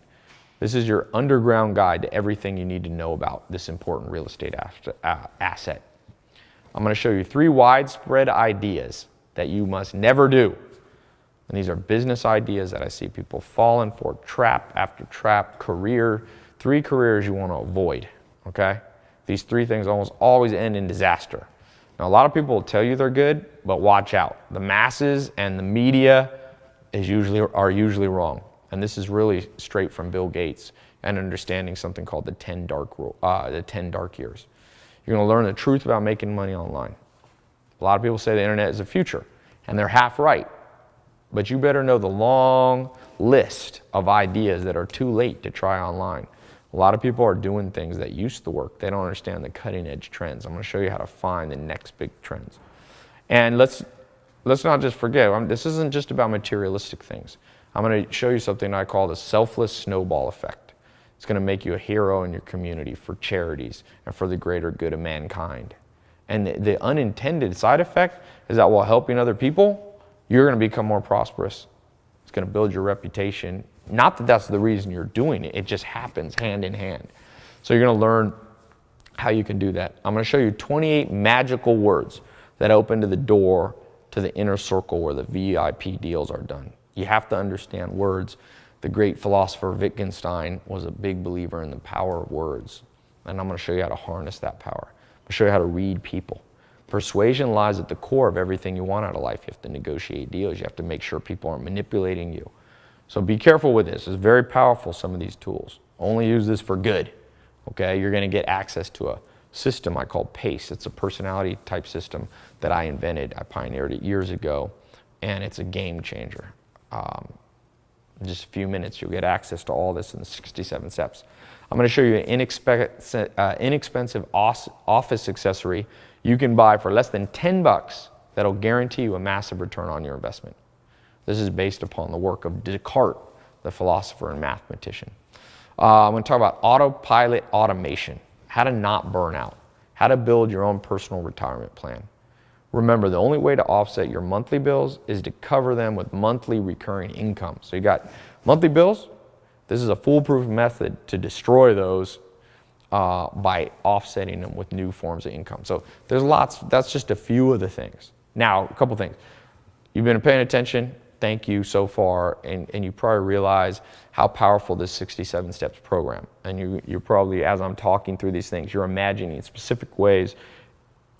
This is your underground guide to everything you need to know about this important real estate asset. I'm going to show you 3 widespread ideas that you must never do. And these are business ideas that I see people falling for, trap after trap, 3 careers you want to avoid, okay? These 3 things almost always end in disaster. Now, a lot of people will tell you they're good, but watch out. The masses and the media are usually wrong. And this is really straight from Bill Gates and understanding something called the 10 dark years. You're going to learn the truth about making money online. A lot of people say the internet is the future, and they're half right. But you better know the long list of ideas that are too late to try online. A lot of people are doing things that used to work. They don't understand the cutting edge trends. I'm going to show you how to find the next big trends. And let's not just forget, this isn't just about materialistic things. I'm going to show you something I call the selfless snowball effect. It's going to make you a hero in your community for charities and for the greater good of mankind. And the unintended side effect is that while helping other people, you're going to become more prosperous. It's going to build your reputation. Not that that's the reason you're doing it. It just happens hand in hand. So you're going to learn how you can do that. I'm going to show you 28 magical words that open to the door to the inner circle where the VIP deals are done. You have to understand words. The great philosopher Wittgenstein was a big believer in the power of words. And I'm going to show you how to harness that power. I'm going to show you how to read people. Persuasion lies at the core of everything you want out of life. You have to negotiate deals. You have to make sure people aren't manipulating you. So be careful with this. It's very powerful, some of these tools. Only use this for good, okay? You're going to get access to a system I call PACE. It's a personality type system that I invented. I pioneered it years ago, and it's a game changer. In just a few minutes, you'll get access to all this in the 67 steps. I'm going to show you an inexpensive office accessory you can buy for less than $10 that'll guarantee you a massive return on your investment. This is based upon the work of Descartes, the philosopher and mathematician. I'm going to talk about autopilot automation, how to not burn out, how to build your own personal retirement plan. Remember, the only way to offset your monthly bills is to cover them with monthly recurring income. So you got monthly bills. This is a foolproof method to destroy those by offsetting them with new forms of income. So there's lots, that's just a few of the things. Now, a couple things. You've been paying attention, thank you so far, and you probably realize how powerful this 67 steps program. And you're probably, as I'm talking through these things, you're imagining specific ways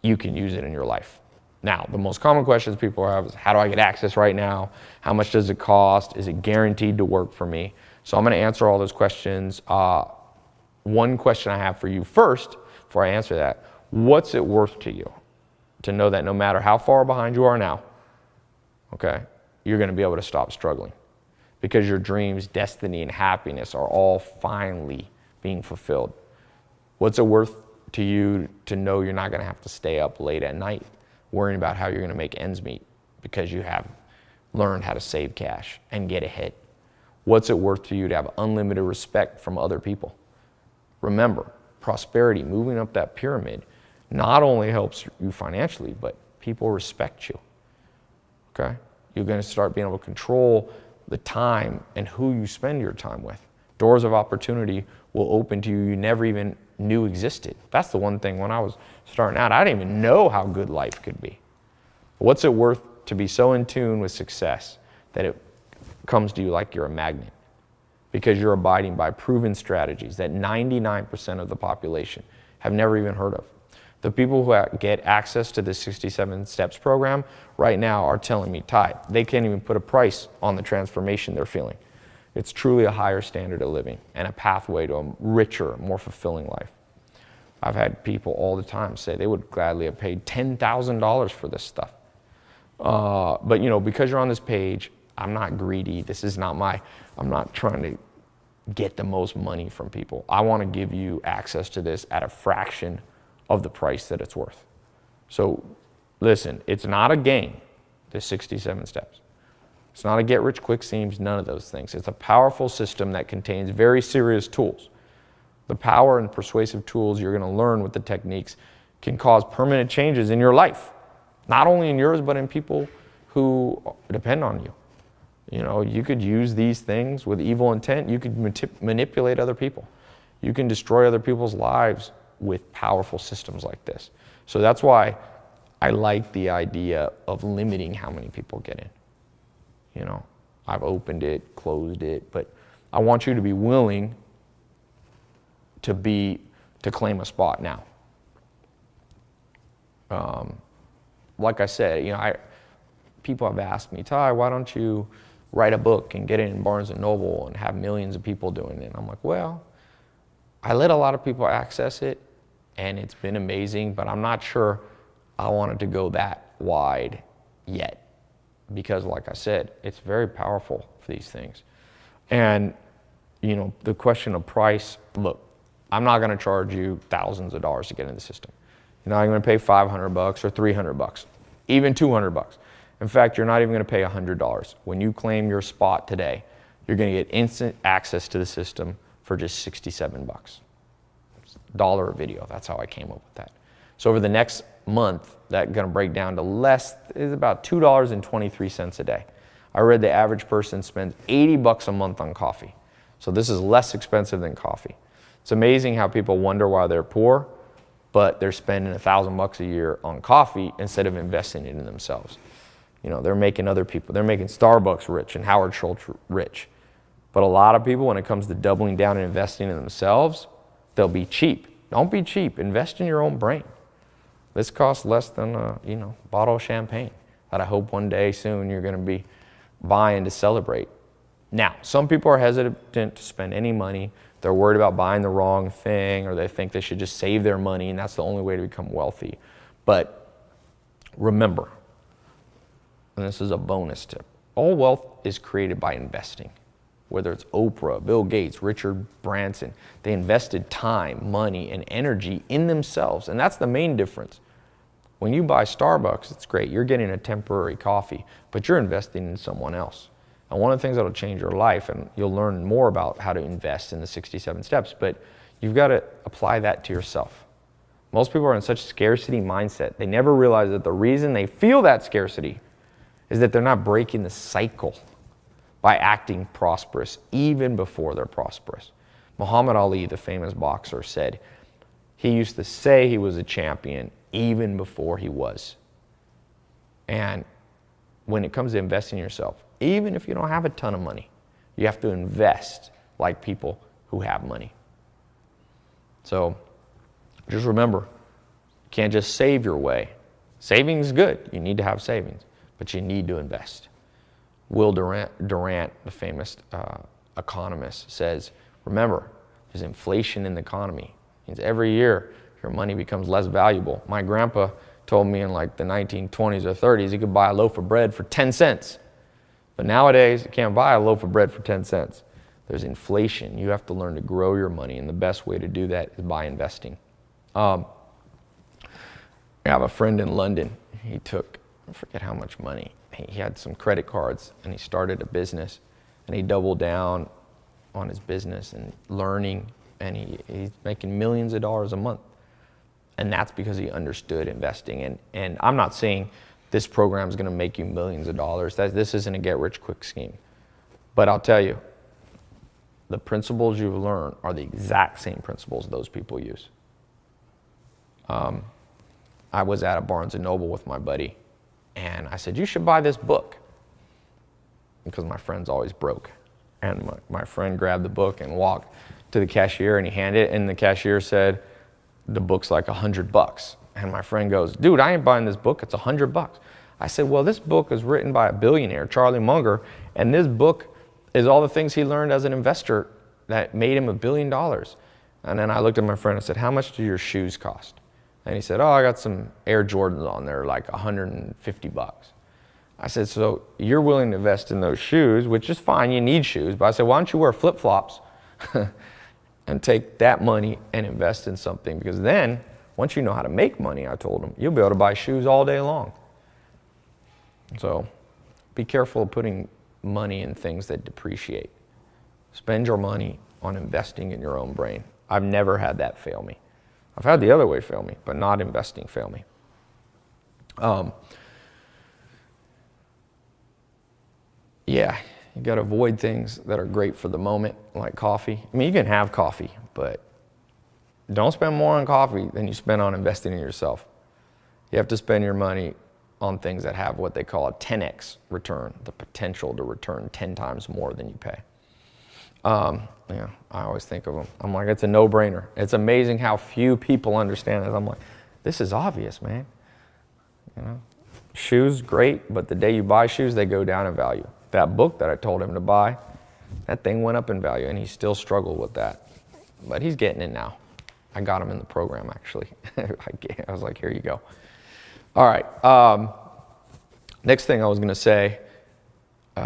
you can use it in your life. Now, the most common questions people have is, how do I get access right now? How much does it cost? Is it guaranteed to work for me? So I'm going to answer all those questions. One question I have for you first, before I answer that, what's it worth to you to know that no matter how far behind you are now, okay, you're going to be able to stop struggling because your dreams, destiny, and happiness are all finally being fulfilled? What's it worth to you to know you're not going to have to stay up late at night worrying about how you're going to make ends meet because you have learned how to save cash and get ahead? What's it worth to you to have unlimited respect from other people? Remember, prosperity, moving up that pyramid, not only helps you financially, but people respect you, okay? You're going to start being able to control the time and who you spend your time with. Doors of opportunity will open to you never even knew existed. That's the one thing when I was starting out, I didn't even know how good life could be. What's it worth to be so in tune with success that it comes to you like you're a magnet? Because you're abiding by proven strategies that 99% of the population have never even heard of. The people who get access to the 67 Steps program right now are telling me, Tai, they can't even put a price on the transformation they're feeling. It's truly a higher standard of living and a pathway to a richer, more fulfilling life. I've had people all the time say they would gladly have paid $10,000 for this stuff. But because you're on this page, I'm not greedy. This is not I'm not trying to get the most money from people. I want to give you access to this at a fraction of the price that it's worth. So listen, it's not a game, the 67 steps. It's not a get rich quick schemes, none of those things. It's a powerful system that contains very serious tools. The power and persuasive tools you're going to learn with the techniques can cause permanent changes in your life. Not only in yours, but in people who depend on you. You could use these things with evil intent. You could manipulate other people. You can destroy other people's lives with powerful systems like this. So that's why I like the idea of limiting how many people get in. I've opened it, closed it, but I want you to be willing to claim a spot now. Like I said, people have asked me, Tai, why don't you write a book and get it in Barnes & Noble and have millions of people doing it? And I'm like, well, I let a lot of people access it, and it's been amazing, but I'm not sure I wanted to go that wide yet. Because like I said, it's very powerful for these things. And, the question of price, look, I'm not going to charge you thousands of dollars to get in the system. You're not going to pay $500 or $300, even $200. In fact, you're not even going to pay $100. When you claim your spot today, you're going to get instant access to the system for just $67. $1 a video. That's how I came up with that. So over the next month, that's going to break down to is about $2.23 a day. I read the average person spends $80 a month on coffee. So this is less expensive than coffee. It's amazing how people wonder why they're poor, but they're spending $1,000 a year on coffee instead of investing it in themselves. They're making other people, they're making Starbucks rich and Howard Schultz rich. But a lot of people, when it comes to doubling down and investing in themselves, they'll be cheap. Don't be cheap. Invest in your own brain. This costs less than a bottle of champagne that I hope one day soon you're going to be buying to celebrate. Now, some people are hesitant to spend any money. They're worried about buying the wrong thing, or they think they should just save their money, and that's the only way to become wealthy. But remember, and this is a bonus tip, all wealth is created by investing. Whether it's Oprah, Bill Gates, Richard Branson, they invested time, money, and energy in themselves, and that's the main difference. When you buy Starbucks, it's great. You're getting a temporary coffee, but you're investing in someone else. And one of the things that'll change your life, and you'll learn more about how to invest in the 67 steps, but you've got to apply that to yourself. Most people are in such scarcity mindset. They never realize that the reason they feel that scarcity is that they're not breaking the cycle by acting prosperous even before they're prosperous. Muhammad Ali, the famous boxer, said he used to say he was a champion even before he was. And when it comes to investing in yourself, even if you don't have a ton of money, you have to invest like people who have money. So just remember, you can't just save your way. Saving is good. You need to have savings, but you need to invest. Will Durant, the famous economist, says, remember, there's inflation in the economy. It means every year your money becomes less valuable. My grandpa told me in like the 1920s or 30s he could buy a loaf of bread for 10 cents. But nowadays, you can't buy a loaf of bread for 10 cents. There's inflation. You have to learn to grow your money, and the best way to do that is by investing. I have a friend in London. He took, I forget how much money. He had some credit cards, and he started a business, and he doubled down on his business and learning, and he's making millions of dollars a month. And that's because he understood investing. And I'm not saying this program is going to make you millions of dollars. This isn't a get-rich-quick scheme. But I'll tell you, the principles you've learned are the exact same principles those people use. I was at a Barnes & Noble with my buddy, and I said, you should buy this book, because my friend's always broke. And my friend grabbed the book and walked to the cashier, and he handed it, and the cashier said, the book's like $100. And my friend goes, dude, I ain't buying this book, it's $100. I said, well, this book is written by a billionaire, Charlie Munger, and this book is all the things he learned as an investor that made him $1 billion. And then I looked at my friend and said, how much do your shoes cost? And he said, oh, I got some Air Jordans on there, like 150 bucks. I said, so you're willing to invest in those shoes, which is fine, you need shoes. But I said, why don't you wear flip-flops and take that money and invest in something? Because then, once you know how to make money, I told him, you'll be able to buy shoes all day long. So be careful of putting money in things that depreciate. Spend your money on investing in your own brain. I've never had that fail me. I've had the other way fail me, but not investing fail me. Yeah, you got to avoid things that are great for the moment, like coffee. I mean, you can have coffee, but don't spend more on coffee than you spend on investing in yourself. You have to spend your money on things that have what they call a 10x return, the potential to return 10 times more than you pay. Yeah, I always think of them. I'm like, it's a no-brainer. It's amazing how few people understand this. I'm like, this is obvious, man. You know, shoes, great, but the day you buy shoes, they go down in value. That book that I told him to buy, that thing went up in value, and he still struggled with that. But he's getting it now. I got him in the program, actually. I was like, here you go. All right. Next thing I was going to say, what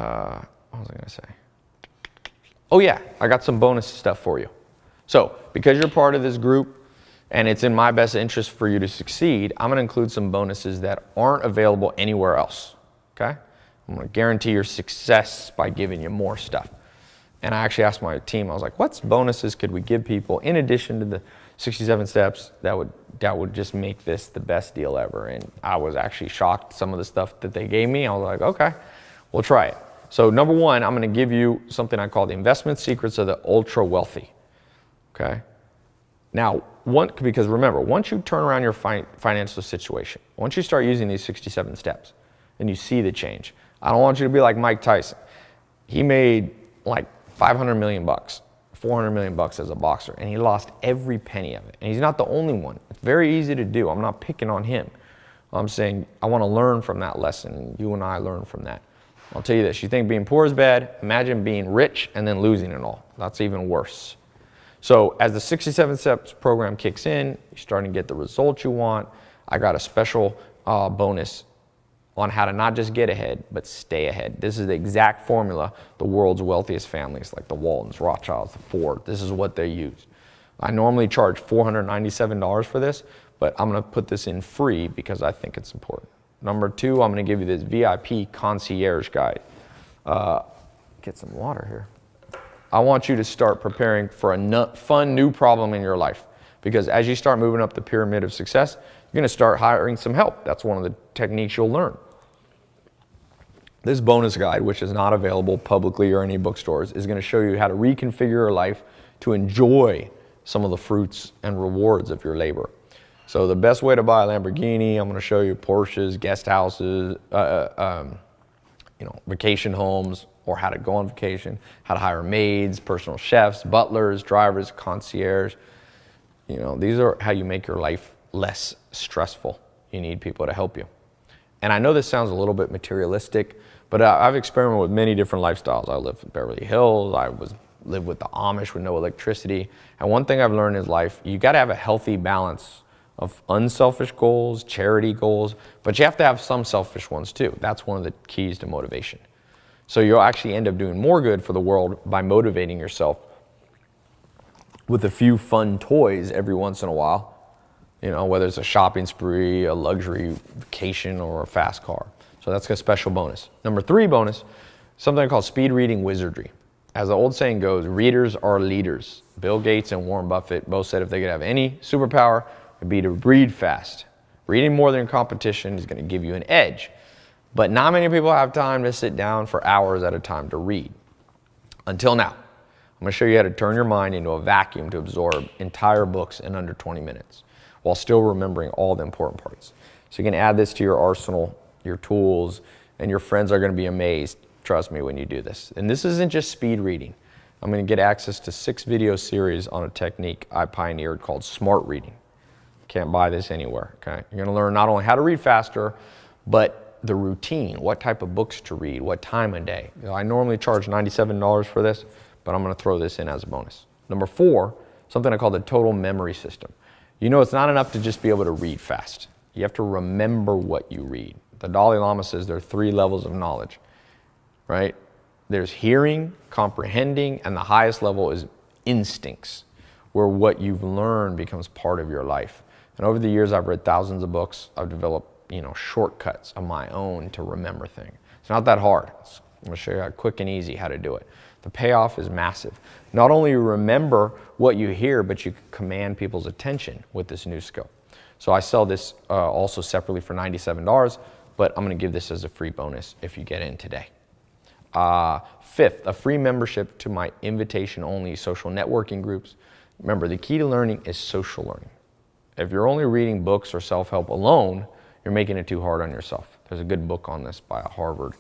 was I going to say? Oh, yeah, I got some bonus stuff for you. So because you're part of this group, and it's in my best interest for you to succeed, I'm going to include some bonuses that aren't available anywhere else, okay? I'm going to guarantee your success by giving you more stuff. And I actually asked my team, I was like, what bonuses could we give people in addition to the 67 steps that would just make this the best deal ever? And I was actually shocked some of the stuff that they gave me. I was like, okay, we'll try it. So number one, I'm going to give you something I call the investment secrets of the ultra wealthy, okay? Now, because remember, once you turn around your financial situation, once you start using these 67 steps and you see the change, I don't want you to be like Mike Tyson. He made like 500 million bucks, 400 million bucks as a boxer, and he lost every penny of it. And he's not the only one. It's very easy to do. I'm not picking on him. I'm saying I want to learn from that lesson. You and I learn from that. I'll tell you this, you think being poor is bad, imagine being rich and then losing it all. That's even worse. So as the 67 steps program kicks in, you're starting to get the results you want. I got a special bonus on how to not just get ahead, but stay ahead. This is the exact formula the world's wealthiest families, like the Waltons, Rothschilds, the Ford, this is what they use. I normally charge $497 for this, but I'm gonna put this in free because I think it's important. Number two, I'm gonna give you this VIP concierge guide. Get some water here. I want you to start preparing for a fun new problem in your life, because as you start moving up the pyramid of success, you're gonna start hiring some help. That's one of the techniques you'll learn. This bonus guide, which is not available publicly or any bookstores, is gonna show you how to reconfigure your life to enjoy some of the fruits and rewards of your labor. So the best way to buy a Lamborghini, I'm gonna show you Porsches, guest houses, vacation homes, or how to go on vacation, how to hire maids, personal chefs, butlers, drivers, concierge. You know, these are how you make your life less stressful. You need people to help you. And I know this sounds a little bit materialistic, but I've experimented with many different lifestyles. I lived in Beverly Hills. I lived with the Amish with no electricity. And one thing I've learned in life, you gotta have a healthy balance of unselfish goals, charity goals, but you have to have some selfish ones too. That's one of the keys to motivation. So you'll actually end up doing more good for the world by motivating yourself with a few fun toys every once in a while, you know, whether it's a shopping spree, a luxury vacation, or a fast car. So that's a special bonus. Number three bonus, something called speed reading wizardry. As the old saying goes, readers are leaders. Bill Gates and Warren Buffett both said if they could have any superpower, it'd be to read fast. Reading more than competition is going to give you an edge. But not many people have time to sit down for hours at a time to read. Until now. I'm going to show you how to turn your mind into a vacuum to absorb entire books in under 20 minutes while still remembering all the important parts. So you can add this to your arsenal, your tools, and your friends are going to be amazed, trust me, when you do this. And this isn't just speed reading. I'm going to get access to 6 video series on a technique I pioneered called smart reading. Can't buy this anywhere, okay? You're going to learn not only how to read faster, but the routine, what type of books to read, what time of day. You know, I normally charge $97 for this, but I'm going to throw this in as a bonus. Number 4, something I call the total memory system. You know, it's not enough to just be able to read fast. You have to remember what you read. The Dalai Lama says there are 3 levels of knowledge, right? There's hearing, comprehending, and the highest level is instincts, where what you've learned becomes part of your life. And over the years, I've read thousands of books. I've developed, shortcuts of my own to remember things. It's not that hard. I'm gonna show you quick and easy how to do it. The payoff is massive. Not only you remember what you hear, but you can command people's attention with this new skill. So I sell this also separately for $97, but I'm gonna give this as a free bonus if you get in today. 5th, a free membership to my invitation-only social networking groups. Remember, the key to learning is social learning. If you're only reading books or self-help alone, you're making it too hard on yourself. There's a good book on this by a Harvard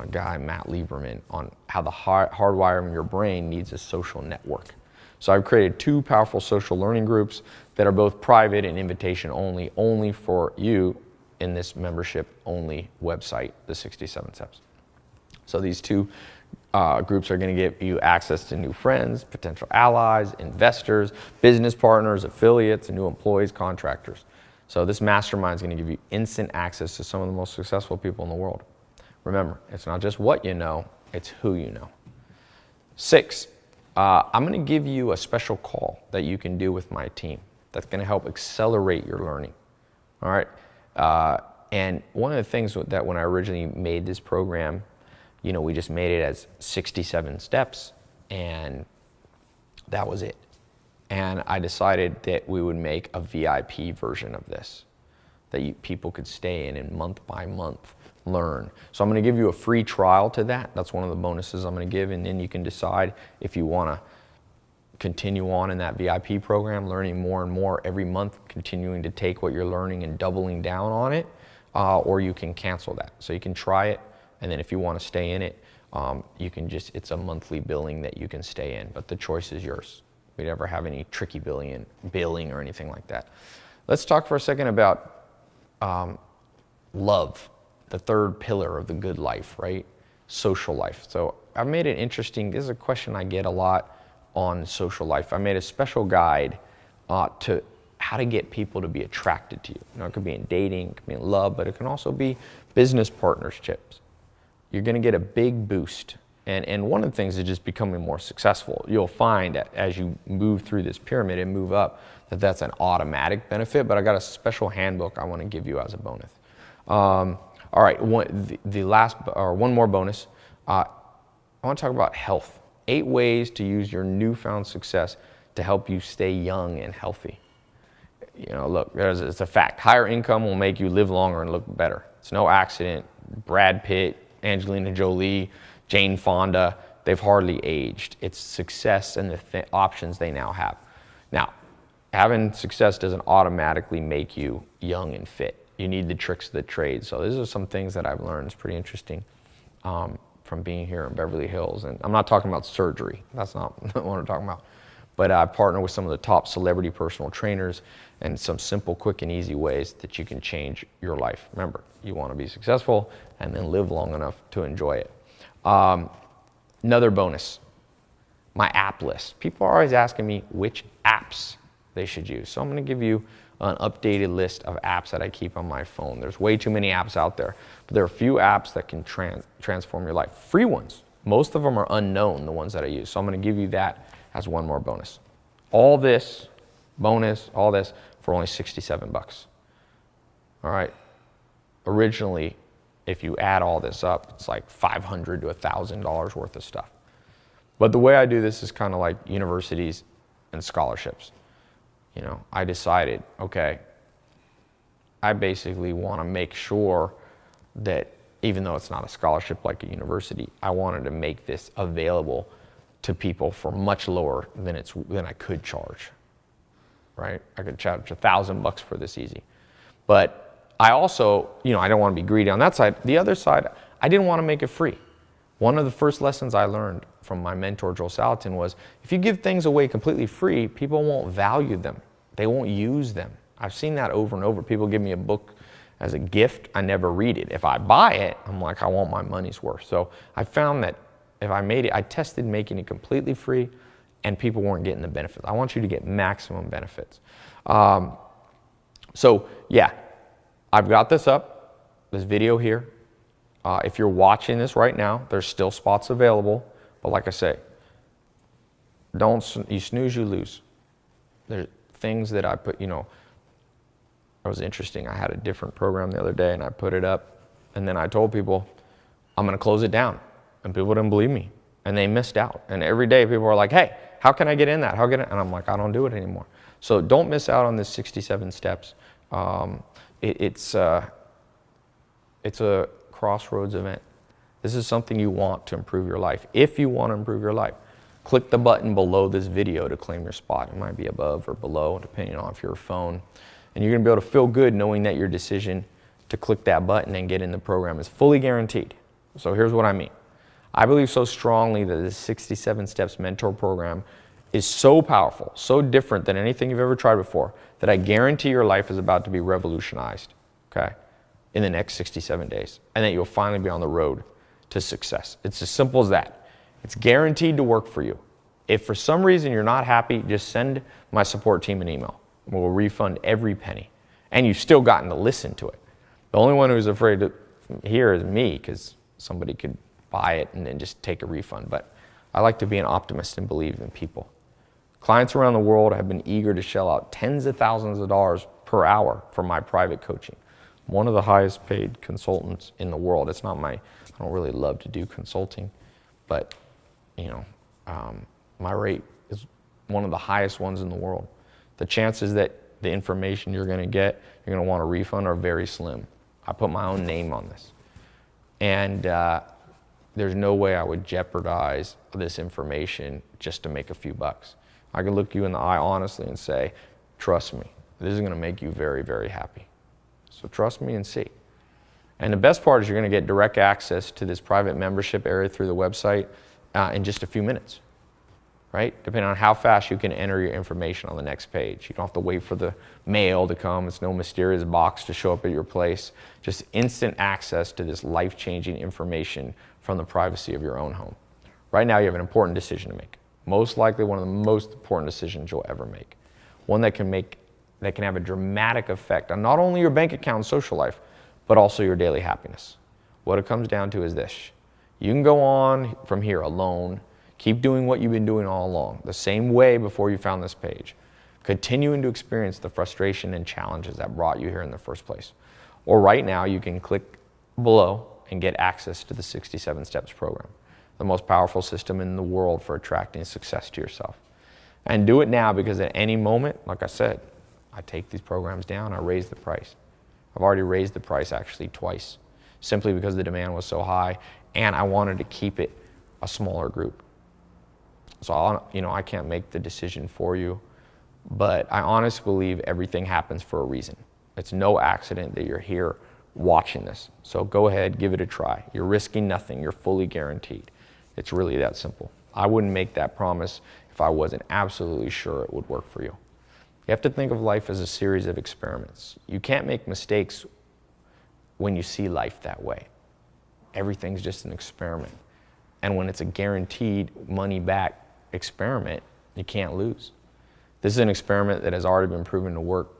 guy, Matt Lieberman, on how the hardwiring your brain needs a social network. So I've created 2 powerful social learning groups that are both private and invitation only for you in this membership-only website, the 67 Steps. So these 2 groups are going to give you access to new friends, potential allies, investors, business partners, affiliates, and new employees, contractors. So this mastermind is going to give you instant access to some of the most successful people in the world. Remember, it's not just what you know, it's who you know. 6, I'm going to give you a special call that you can do with my team that's going to help accelerate your learning. All right. And one of the things that when I originally made this program, we just made it as 67 steps, and that was it. And I decided that we would make a VIP version of this, that people could stay in and month by month learn. So I'm going to give you a free trial to that. That's one of the bonuses I'm going to give, and then you can decide if you want to continue on in that VIP program, learning more and more every month, continuing to take what you're learning and doubling down on it, or you can cancel that. So you can try it. And then if you want to stay in it, it's a monthly billing that you can stay in, but the choice is yours. We never have any tricky billing or anything like that. Let's talk for a second about love, the 3rd pillar of the good life, right? Social life. So I've made it interesting. This is a question I get a lot on social life. I made a special guide to how to get people to be attracted to you. It could be in dating, it could be in love, but it can also be business partnerships. You're going to get a big boost. And one of the things is just becoming more successful. You'll find that as you move through this pyramid and move up, that's an automatic benefit, but I got a special handbook I want to give you as a bonus. All right, one more bonus. I want to talk about health. 8 ways to use your newfound success to help you stay young and healthy. Look, it's a fact. Higher income will make you live longer and look better. It's no accident. Brad Pitt, Angelina Jolie, Jane Fonda, they've hardly aged. It's success and the options they now have. Now, having success doesn't automatically make you young and fit. You need the tricks of the trade. So these are some things that I've learned. It's pretty interesting from being here in Beverly Hills. And I'm not talking about surgery. That's not what I'm talking about. But I partner with some of the top celebrity personal trainers and some simple, quick, and easy ways that you can change your life. Remember, you want to be successful and then live long enough to enjoy it. Another bonus, my app list. People are always asking me which apps they should use. So I'm going to give you an updated list of apps that I keep on my phone. There's way too many apps out there, but there are a few apps that can transform your life. Free ones. Most of them are unknown, the ones that I use. So I'm going to give you that as one more bonus. All this bonus, all this for only 67 bucks. All right. Originally, if you add all this up, it's like $500 to $1,000 worth of stuff. But the way I do this is kind of like universities and scholarships. I decided, okay, I basically want to make sure that even though it's not a scholarship like a university, I wanted to make this available to people for much lower than I could charge, right? I could charge $1,000 for this easy. But I also, I don't want to be greedy on that side. The other side, I didn't want to make it free. One of the first lessons I learned from my mentor, Joel Salatin, was if you give things away completely free, people won't value them. They won't use them. I've seen that over and over. People give me a book as a gift, I never read it. If I buy it, I'm like, I want my money's worth. So I found that if I made it, I tested making it completely free and people weren't getting the benefits. I want you to get maximum benefits. So yeah, I've got this up, this video here. If you're watching this right now, there's still spots available. But like I say, you snooze, you lose. There's things that I put, it was interesting. I had a different program the other day and I put it up and then I told people, I'm going to close it down. And people didn't believe me and they missed out. And every day people are like, hey, how can I get in that? And I'm like, I don't do it anymore. So don't miss out on this 67 steps. It's a crossroads event. This is something you want to improve your life. If you want to improve your life, click the button below this video to claim your spot. It might be above or below, depending on if you're a phone. And you're going to be able to feel good knowing that your decision to click that button and get in the program is fully guaranteed. So here's what I mean. I believe so strongly that this 67 Steps Mentor Program is so powerful, so different than anything you've ever tried before, that I guarantee your life is about to be revolutionized, okay, in the next 67 days, and that you'll finally be on the road to success. It's as simple as that. It's guaranteed to work for you. If for some reason you're not happy, just send my support team an email. We'll refund every penny. And you've still gotten to listen to it. The only one who's afraid to hear is me, because somebody could buy it and then just take a refund. But I like to be an optimist and believe in people. Clients around the world have been eager to shell out tens of thousands of dollars per hour for my private coaching. I'm one of the highest paid consultants in the world. It's not I don't really love to do consulting, but my rate is one of the highest ones in the world. The chances that the information you're going to want a refund are very slim. I put my own name on this. And there's no way I would jeopardize this information just to make a few bucks. I can look you in the eye honestly and say, trust me, this is going to make you very, very happy. So trust me and see. And the best part is you're going to get direct access to this private membership area through the website in just a few minutes, right? Depending on how fast you can enter your information on the next page. You don't have to wait for the mail to come. It's no mysterious box to show up at your place. Just instant access to this life-changing information from the privacy of your own home. Right now you have an important decision to make. Most likely one of the most important decisions you'll ever make. One that can have a dramatic effect on not only your bank account and social life, but also your daily happiness. What it comes down to is this. You can go on from here alone, keep doing what you've been doing all along, the same way before you found this page, continuing to experience the frustration and challenges that brought you here in the first place. Or right now, you can click below and get access to the 67 Steps program, the most powerful system in the world for attracting success to yourself. And do it now, because at any moment, like I said, I take these programs down, I raise the price. I've already raised the price actually twice, simply because the demand was so high and I wanted to keep it a smaller group. So I can't make the decision for you, but I honestly believe everything happens for a reason. It's no accident that you're here watching this. So go ahead, give it a try. You're risking nothing, you're fully guaranteed. It's really that simple. I wouldn't make that promise if I wasn't absolutely sure it would work for you. You have to think of life as a series of experiments. You can't make mistakes when you see life that way. Everything's just an experiment. And when it's a guaranteed money-back experiment, you can't lose. This is an experiment that has already been proven to work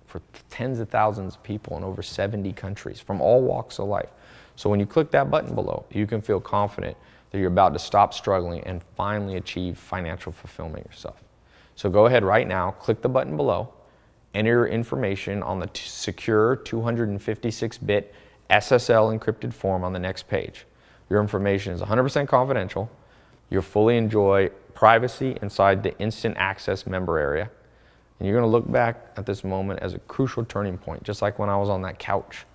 for tens of thousands of people in over 70 countries from all walks of life. So when you click that button below, you can feel confident that you're about to stop struggling and finally achieve financial fulfillment yourself. So go ahead right now, click the button below, enter your information on the secure 256-bit SSL encrypted form on the next page. Your information is 100% confidential. You'll fully enjoy privacy inside the instant access member area. And you're going to look back at this moment as a crucial turning point, just like when I was on that couch.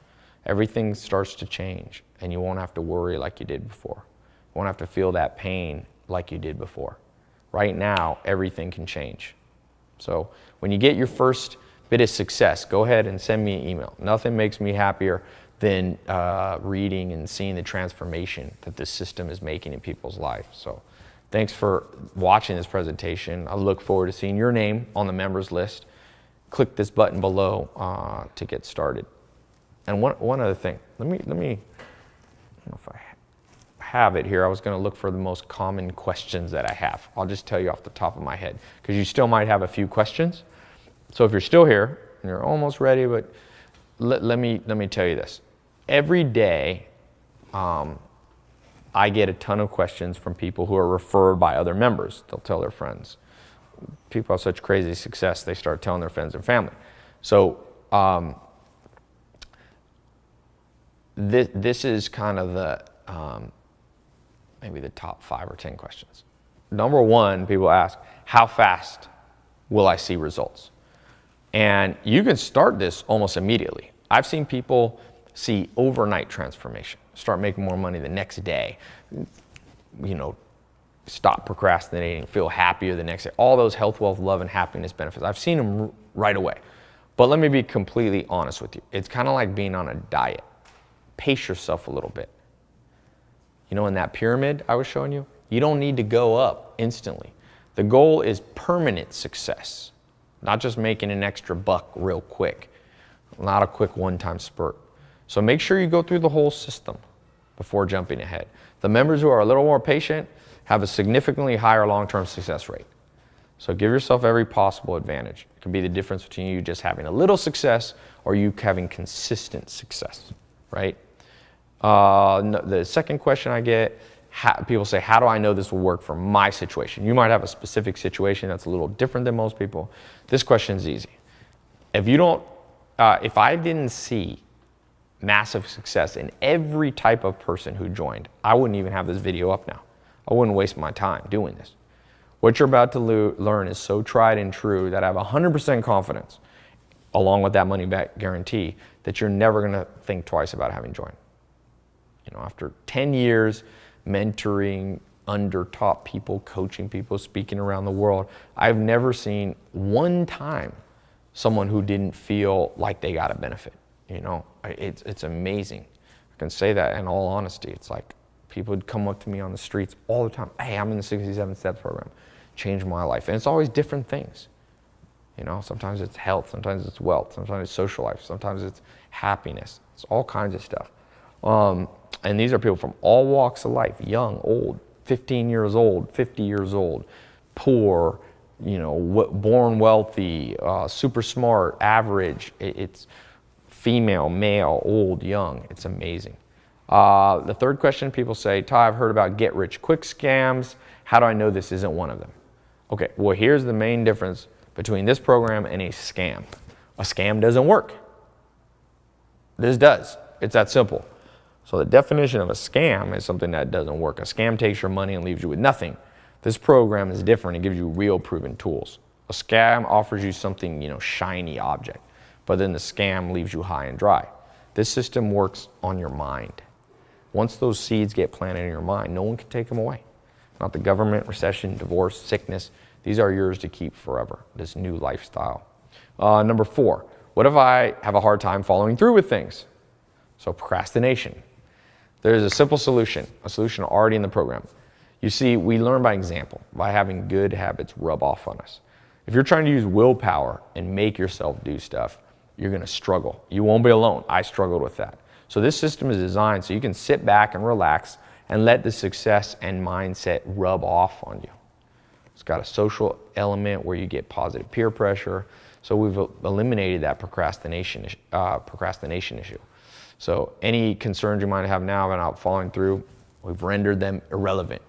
Everything starts to change, and you won't have to worry like you did before. You won't have to feel that pain like you did before. Right now, everything can change. So when you get your first bit of success, go ahead and send me an email. Nothing makes me happier than reading and seeing the transformation that this system is making in people's lives. So thanks for watching this presentation. I look forward to seeing your name on the members list. Click this button below to get started. And one other thing, let me, I don't know if I have it here. I was going to look for the most common questions that I have. I'll just tell you off the top of my head, because you still might have a few questions. So if you're still here and you're almost ready, but let me tell you this. Every day, I get a ton of questions from people who are referred by other members. They'll tell their friends. People have such crazy success, they start telling their friends and family. So this is kind of the maybe the top 5 or 10 questions. Number one, people ask, how fast will I see results? And you can start this almost immediately. I've seen people see overnight transformation, start making more money the next day, you know, stop procrastinating, feel happier the next day, all those health, wealth, love, and happiness benefits. I've seen them right away. But let me be completely honest with you. It's kind of like being on a diet. Pace yourself a little bit. You know, in that pyramid I was showing you, you don't need to go up instantly. The goal is permanent success, not just making an extra buck real quick, not a quick one-time spurt. So make sure you go through the whole system before jumping ahead. The members who are a little more patient have a significantly higher long-term success rate. So give yourself every possible advantage. It can be the difference between you just having a little success or you having consistent success, right? The second question I get, people say, how do I know this will work for my situation? You might have a specific situation that's a little different than most people. This question is easy. If I didn't see massive success in every type of person who joined, I wouldn't even have this video up now. I wouldn't waste my time doing this. What you're about to learn is so tried and true that I have 100% confidence, along with that money back guarantee, that you're never going to think twice about having joined. You know, after 10 years mentoring under top people, coaching people, speaking around the world, I've never seen one time someone who didn't feel like they got a benefit. You know, it's amazing. I can say that in all honesty. It's like people would come up to me on the streets all the time. Hey, I'm in the 67 Steps program. Changed my life. And it's always different things. You know, sometimes it's health, sometimes it's wealth, sometimes it's social life, sometimes it's happiness. It's all kinds of stuff. And these are people from all walks of life, young, old, 15 years old, 50 years old, poor, you know, born wealthy, super smart, average. It's female, male, old, young. It's amazing. The third question, people say, Tai, I've heard about get-rich-quick scams. How do I know this isn't one of them? Okay, well, here's the main difference between this program and a scam. A scam doesn't work. This does. It's that simple. So the definition of a scam is something that doesn't work. A scam takes your money and leaves you with nothing. This program is different. It gives you real proven tools. A scam offers you something, you know, shiny object, but then the scam leaves you high and dry. This system works on your mind. Once those seeds get planted in your mind, no one can take them away. Not the government, recession, divorce, sickness. These are yours to keep forever, this new lifestyle. Number 4, what if I have a hard time following through with things? So procrastination. There's a simple solution, a solution already in the program. You see, we learn by example, by having good habits rub off on us. If you're trying to use willpower and make yourself do stuff, you're going to struggle. You won't be alone. I struggled with that. So this system is designed so you can sit back and relax and let the success and mindset rub off on you. It's got a social element where you get positive peer pressure. So we've eliminated that procrastination issue. So any concerns you might have now about not following through, we've rendered them irrelevant.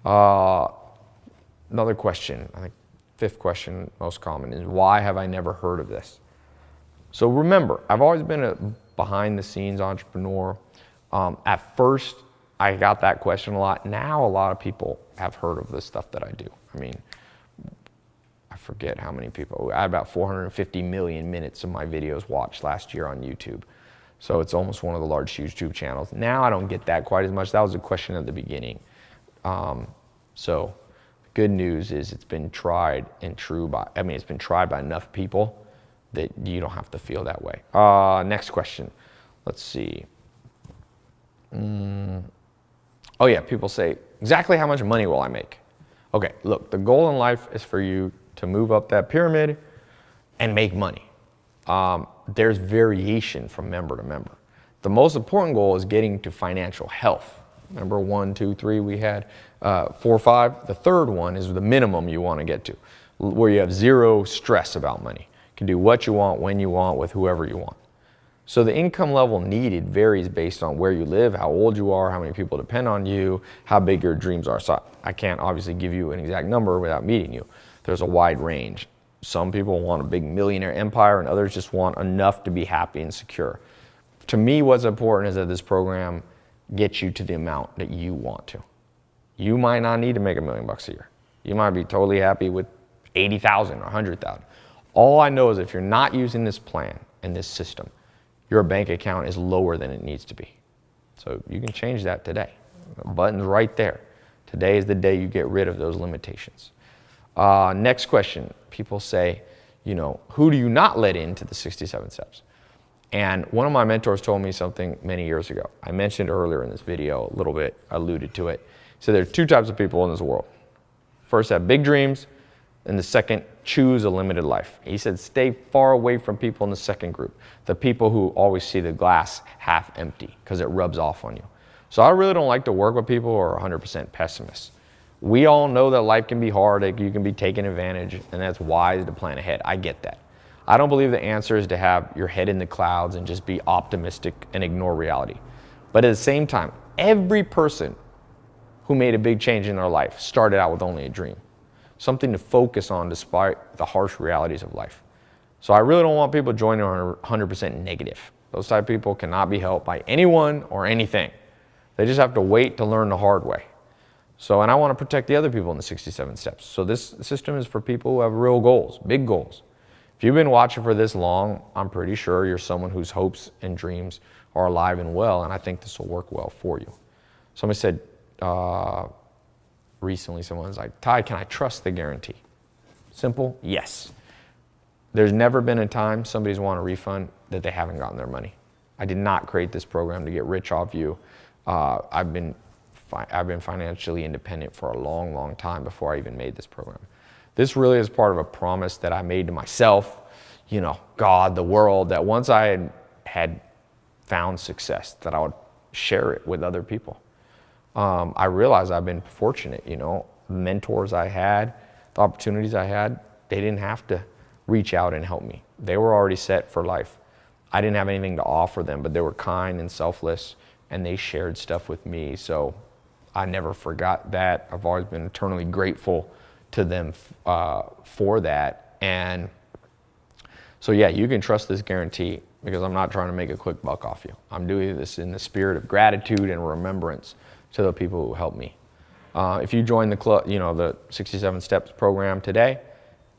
Another question, I think 5th question, most common, is why have I never heard of this? So remember, I've always been a behind-the-scenes entrepreneur. At first, I got that question a lot. Now a lot of people have heard of the stuff that I do. I mean, I forget how many people. I had about 450 million minutes of my videos watched last year on YouTube. So it's almost one of the large YouTube channels. Now I don't get that quite as much. That was a question at the beginning. So the good news is it's been tried and true by, it's been tried by enough people that you don't have to feel that way. Next question. Let's see. Oh yeah, people say, exactly how much money will I make? Okay, look, the goal in life is for you to move up that pyramid and make money. There's variation from member to member. The most important goal is getting to financial health. Remember 1, 2, 3 we had, 4, 5. The third one is the minimum you want to get to, where you have zero stress about money. You can do what you want, when you want, with whoever you want. So the income level needed varies based on where you live, how old you are, how many people depend on you, how big your dreams are. So I can't obviously give you an exact number without meeting you. There's a wide range. Some people want a big millionaire empire and others just want enough to be happy and secure. To me, what's important is that this program gets you to the amount that you want to. You might not need to make $1 million a year. You might be totally happy with 80,000 or 100,000. All I know is if you're not using this plan and this system, your bank account is lower than it needs to be. So you can change that today. The button's right there. Today is the day you get rid of those limitations. Next question. People say, who do you not let into the 67 steps? And one of my mentors told me something many years ago. I mentioned earlier in this video a little bit, alluded to it. So there's two types of people in this world. First, have big dreams, and the second, choose a limited life. He said, stay far away from people in the second group, the people who always see the glass half empty because it rubs off on you. So I really don't like to work with people who are 100% pessimists. We all know that life can be hard, that you can be taken advantage, and that's wise to plan ahead. I get that. I don't believe the answer is to have your head in the clouds and just be optimistic and ignore reality. But at the same time, every person who made a big change in their life started out with only a dream, something to focus on despite the harsh realities of life. So I really don't want people joining on 100% negative. Those type of people cannot be helped by anyone or anything. They just have to wait to learn the hard way. So, and I want to protect the other people in the 67 steps. So this system is for people who have real goals, big goals. If you've been watching for this long, I'm pretty sure you're someone whose hopes and dreams are alive and well, and I think this will work well for you. Somebody said, recently someone was like, Tai, can I trust the guarantee? Simple, yes. There's never been a time somebody's want a refund that they haven't gotten their money. I did not create this program to get rich off you. I've been financially independent for a long, long time before I even made this program. This really is part of a promise that I made to myself, God, the world, that once I had found success, that I would share it with other people. I realized I've been fortunate, the mentors I had, the opportunities I had, they didn't have to reach out and help me. They were already set for life. I didn't have anything to offer them, but they were kind and selfless, and they shared stuff with me. So I never forgot that. I've always been eternally grateful to them for that. And so yeah, you can trust this guarantee because I'm not trying to make a quick buck off you. I'm doing this in the spirit of gratitude and remembrance to the people who helped me. If you join the club, the 67 Steps program today,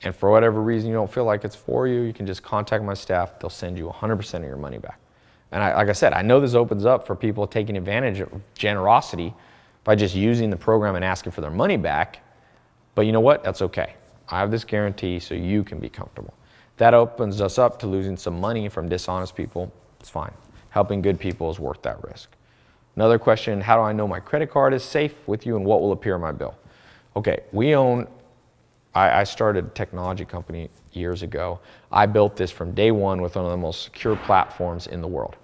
and for whatever reason you don't feel like it's for you, you can just contact my staff. They'll send you 100% of your money back. And like I said, I know this opens up for people taking advantage of generosity by just using the program and asking for their money back. But you know what? That's okay. I have this guarantee so you can be comfortable. That opens us up to losing some money from dishonest people. It's fine. Helping good people is worth that risk. Another question, how do I know my credit card is safe with you and what will appear on my bill? Okay, I started a technology company years ago. I built this from day one with one of the most secure platforms in the world.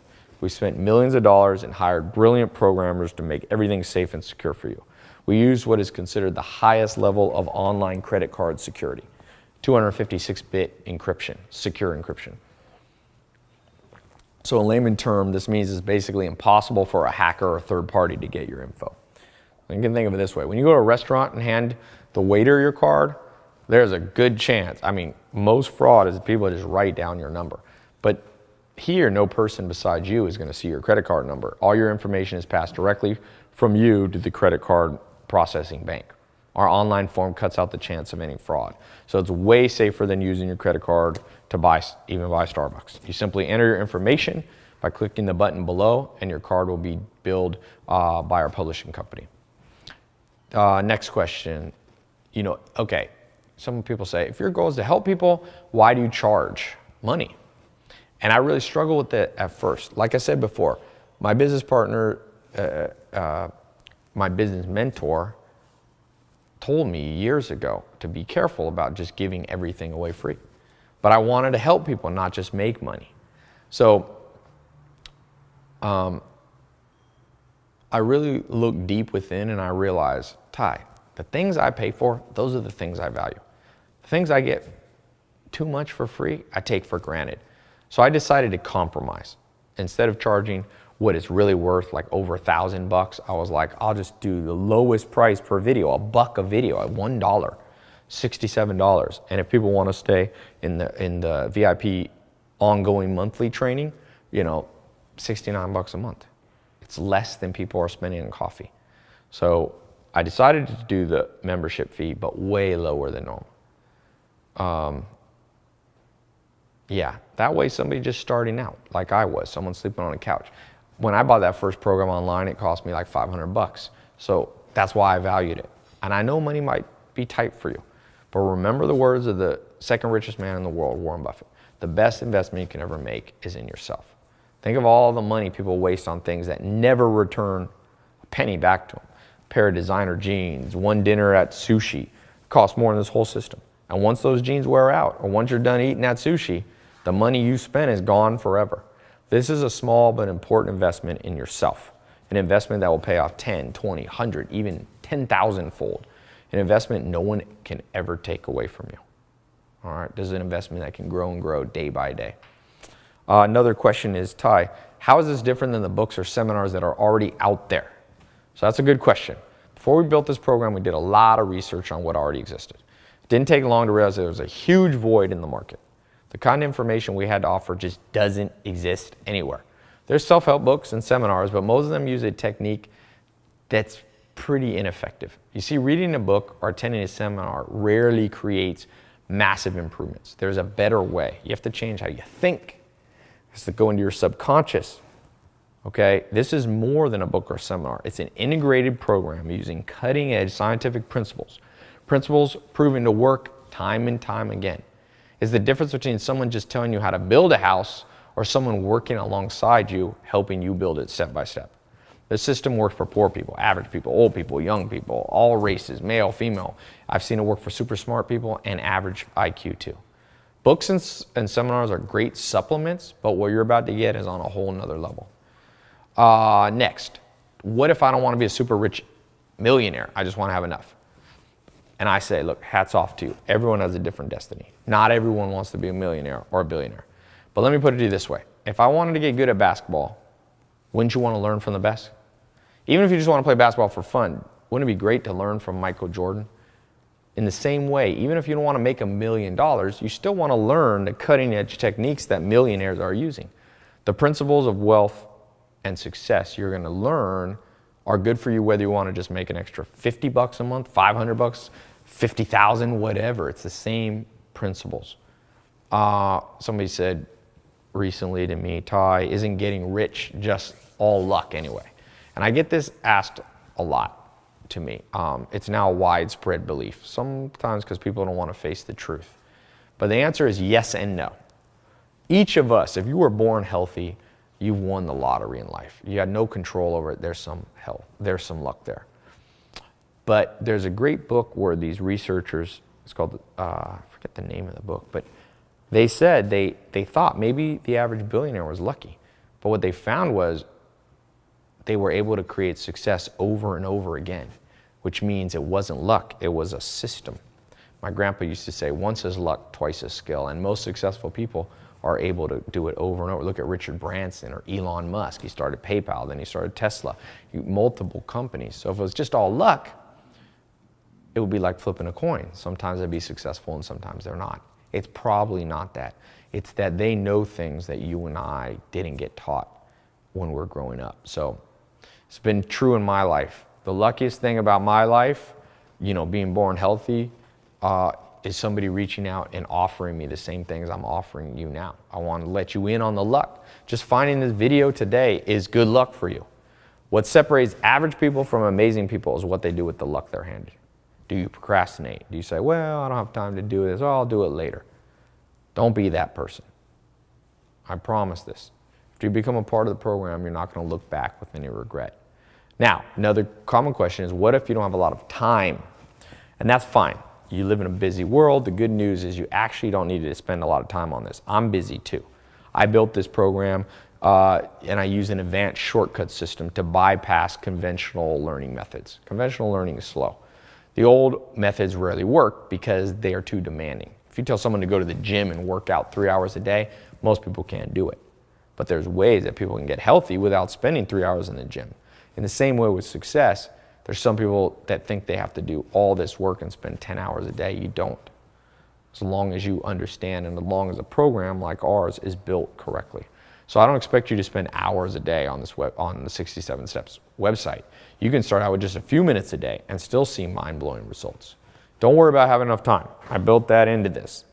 We spent millions of dollars and hired brilliant programmers to make everything safe and secure for you. We used what is considered the highest level of online credit card security, 256-bit encryption, secure encryption. So in layman term, this means it's basically impossible for a hacker or a third party to get your info. You can think of it this way. When you go to a restaurant and hand the waiter your card, there's a good chance. Most fraud is people just write down your number. But here, no person besides you is going to see your credit card number. All your information is passed directly from you to the credit card processing bank. Our online form cuts out the chance of any fraud. So it's way safer than using your credit card to even buy Starbucks. You simply enter your information by clicking the button below, and your card will be billed by our publishing company. Next question. Okay, some people say, if your goal is to help people, why do you charge money? And I really struggle with that at first. Like I said before, my business partner, my business mentor, told me years ago to be careful about just giving everything away free. But I wanted to help people, not just make money. So I I really look deep within and I realize, Tai, the things I pay for, those are the things I value. The things I get too much for free, I take for granted. So I decided to compromise. Instead of charging what it's really worth, like over $1,000, I was like, I'll just do the lowest price per video, $1 a video at $1, $67. And if people want to stay in the VIP ongoing monthly training, you know, $69 a month. It's less than people are spending on coffee. So I decided to do the membership fee, but way lower than normal. Yeah, that way somebody just starting out, like I was, someone sleeping on a couch. When I bought that first program online, it cost me like $500. So that's why I valued it. And I know money might be tight for you, but remember the words of the second richest man in the world, Warren Buffett. The best investment you can ever make is in yourself. Think of all the money people waste on things that never return a penny back to them. A pair of designer jeans, one dinner at sushi, costs more than this whole system. And once those jeans wear out, or once you're done eating that sushi, the money you spent is gone forever. This is a small but important investment in yourself. An investment that will pay off 10, 20, 100, even 10,000-fold. An investment no one can ever take away from you. All right, this is an investment that can grow and grow day by day. Another question is, Tai, how is this different than the books or seminars that are already out there? So that's a good question. Before we built this program, we did a lot of research on what already existed. It didn't take long to realize there was a huge void in the market. The kind of information we had to offer just doesn't exist anywhere. There's self-help books and seminars, but most of them use a technique that's pretty ineffective. You see, reading a book or attending a seminar rarely creates massive improvements. There's a better way. You have to change how you think. It's to go into your subconscious. Okay, this is more than a book or seminar. It's an integrated program using cutting-edge scientific principles. Principles proven to work time and time again. It's the difference between someone just telling you how to build a house or someone working alongside you, helping you build it step by step. The system works for poor people, average people, old people, young people, all races, male, female. I've seen it work for super smart people and average IQ too. Books and seminars are great supplements, but what you're about to get is on a whole nother level. Next, what if I don't want to be a super rich millionaire? I just want to have enough. And I say, look, hats off to you. Everyone has a different destiny. Not everyone wants to be a millionaire or a billionaire. But let me put it to you this way. If I wanted to get good at basketball, wouldn't you want to learn from the best? Even if you just want to play basketball for fun, wouldn't it be great to learn from Michael Jordan? In the same way, even if you don't want to make $1 million, you still want to learn the cutting edge techniques that millionaires are using. The principles of wealth and success you're going to learn are good for you whether you want to just make an extra $50 a month, $500, 50,000, whatever. It's the same principles. Somebody said recently to me, Tai, isn't getting rich just all luck anyway? And I get this asked a lot to me. It's now a widespread belief, sometimes because people don't want to face the truth. But the answer is yes and no. Each of us, if you were born healthy, you've won the lottery in life. You had no control over it. There's some luck there. But there's a great book where these researchers, it's called, I forget the name of the book, but they said they thought maybe the average billionaire was lucky. But what they found was they were able to create success over and over again, which means it wasn't luck, it was a system. My grandpa used to say, once is luck, twice is skill, and most successful people are able to do it over and over. Look at Richard Branson or Elon Musk. He started PayPal, then he started Tesla, multiple companies. So if it was just all luck, it would be like flipping a coin. Sometimes they'd be successful and sometimes they're not. It's probably not that. It's that they know things that you and I didn't get taught when we're growing up. So it's been true in my life. The luckiest thing about my life, you know, being born healthy, is somebody reaching out and offering me the same things I'm offering you now. I want to let you in on the luck. Just finding this video today is good luck for you. What separates average people from amazing people is what they do with the luck they're handed. Do you procrastinate? Do you say, well, I don't have time to do this, oh, I'll do it later? Don't be that person. I promise this. If you become a part of the program, you're not going to look back with any regret. Now, another common question is, what if you don't have a lot of time? And that's fine. You live in a busy world. The good news is you actually don't need to spend a lot of time on this. I'm busy too. I built this program And I use an advanced shortcut system to bypass conventional learning methods. Conventional learning is slow. The old methods rarely work because they are too demanding. If you tell someone to go to the gym and work out 3 hours a day, most people can't do it. But there's ways that people can get healthy without spending 3 hours in the gym. In the same way with success, there's some people that think they have to do all this work and spend 10 hours a day. You don't. As long as you understand and as long as a program like ours is built correctly. So I don't expect you to spend hours a day on the 67 Steps website. You can start out with just a few minutes a day and still see mind-blowing results. Don't worry about having enough time. I built that into this.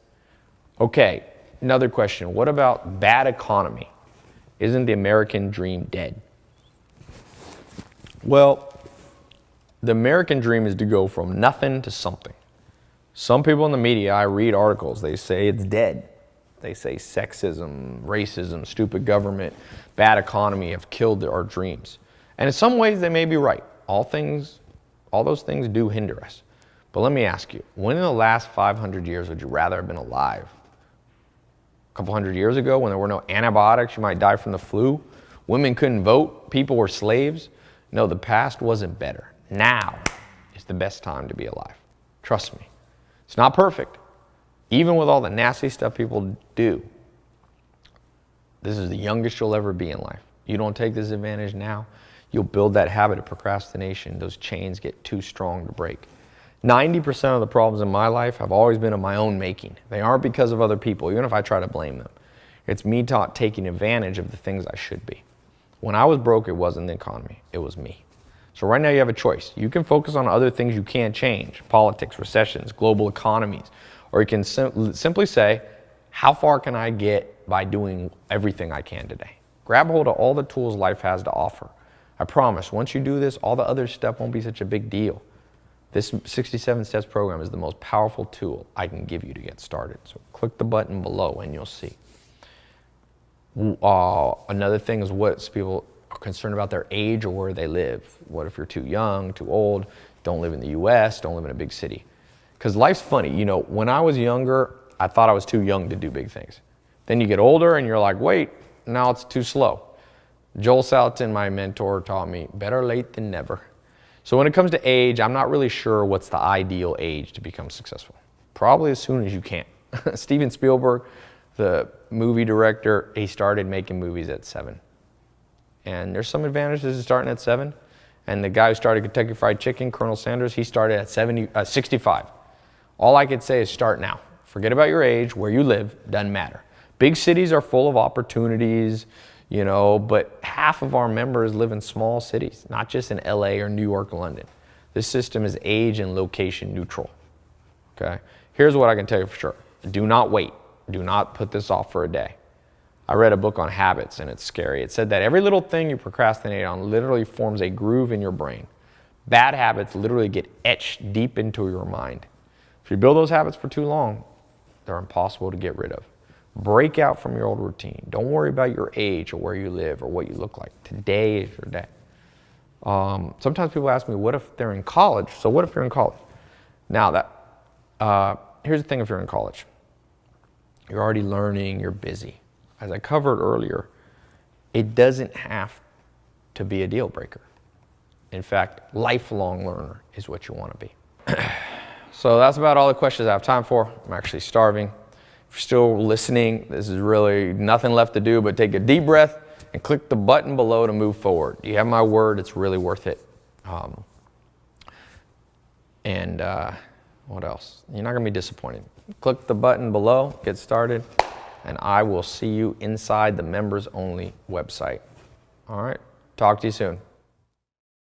Okay, another question. What about bad economy? Isn't the American dream dead? Well, the American dream is to go from nothing to something. Some people in the media, I read articles, they say it's dead. They say sexism, racism, stupid government, bad economy have killed our dreams. And in some ways, they may be right. All those things do hinder us. But let me ask you, when in the last 500 years would you rather have been alive? A couple hundred years ago when there were no antibiotics, you might die from the flu. Women couldn't vote, people were slaves. No, the past wasn't better. Now is the best time to be alive. Trust me. It's not perfect. Even with all the nasty stuff people do, this is the youngest you'll ever be in life. You don't take this advantage now, you'll build that habit of procrastination. Those chains get too strong to break. 90% of the problems in my life have always been of my own making. They aren't because of other people, even if I try to blame them. It's me taking advantage of the things I should be. When I was broke, it wasn't the economy, it was me. So right now you have a choice. You can focus on other things you can't change, politics, recessions, global economies, or you can simply say, how far can I get by doing everything I can today? Grab hold of all the tools life has to offer. I promise, once you do this, all the other stuff won't be such a big deal. This 67 Steps program is the most powerful tool I can give you to get started. So click the button below and you'll see. Another thing is what people are concerned about their age or where they live. What if you're too young, too old, don't live in the US, don't live in a big city? Because life's funny. You know, when I was younger, I thought I was too young to do big things. Then you get older and you're like, wait, now it's too slow. Joel Salatin, my mentor, taught me, better late than never. So when it comes to age, I'm not really sure what's the ideal age to become successful. Probably as soon as you can. Steven Spielberg, the movie director, he started making movies at 7. And there's some advantages to starting at 7. And the guy who started Kentucky Fried Chicken, Colonel Sanders, he started at 65. All I could say is start now. Forget about your age, where you live, doesn't matter. Big cities are full of opportunities, you know, but half of our members live in small cities, not just in LA or New York or London. This system is age and location neutral, okay? Here's what I can tell you for sure. Do not wait. Do not put this off for a day. I read a book on habits and it's scary. It said that every little thing you procrastinate on literally forms a groove in your brain. Bad habits literally get etched deep into your mind. If you build those habits for too long, they're impossible to get rid of. Break out from your old routine. Don't worry about your age or where you live or what you look like. Today is your day. Sometimes people ask me, what if they're in college? So what if you're in college? Now, here's the thing if you're in college. You're already learning, you're busy. As I covered earlier, it doesn't have to be a deal breaker. In fact, lifelong learner is what you want to be. So that's about all the questions I have time for. I'm actually starving. If you're still listening, this is really nothing left to do but take a deep breath and click the button below to move forward. You have my word, it's really worth it. What else? You're not going to be disappointed. Click the button below, get started, and I will see you inside the members only website. All right, talk to you soon.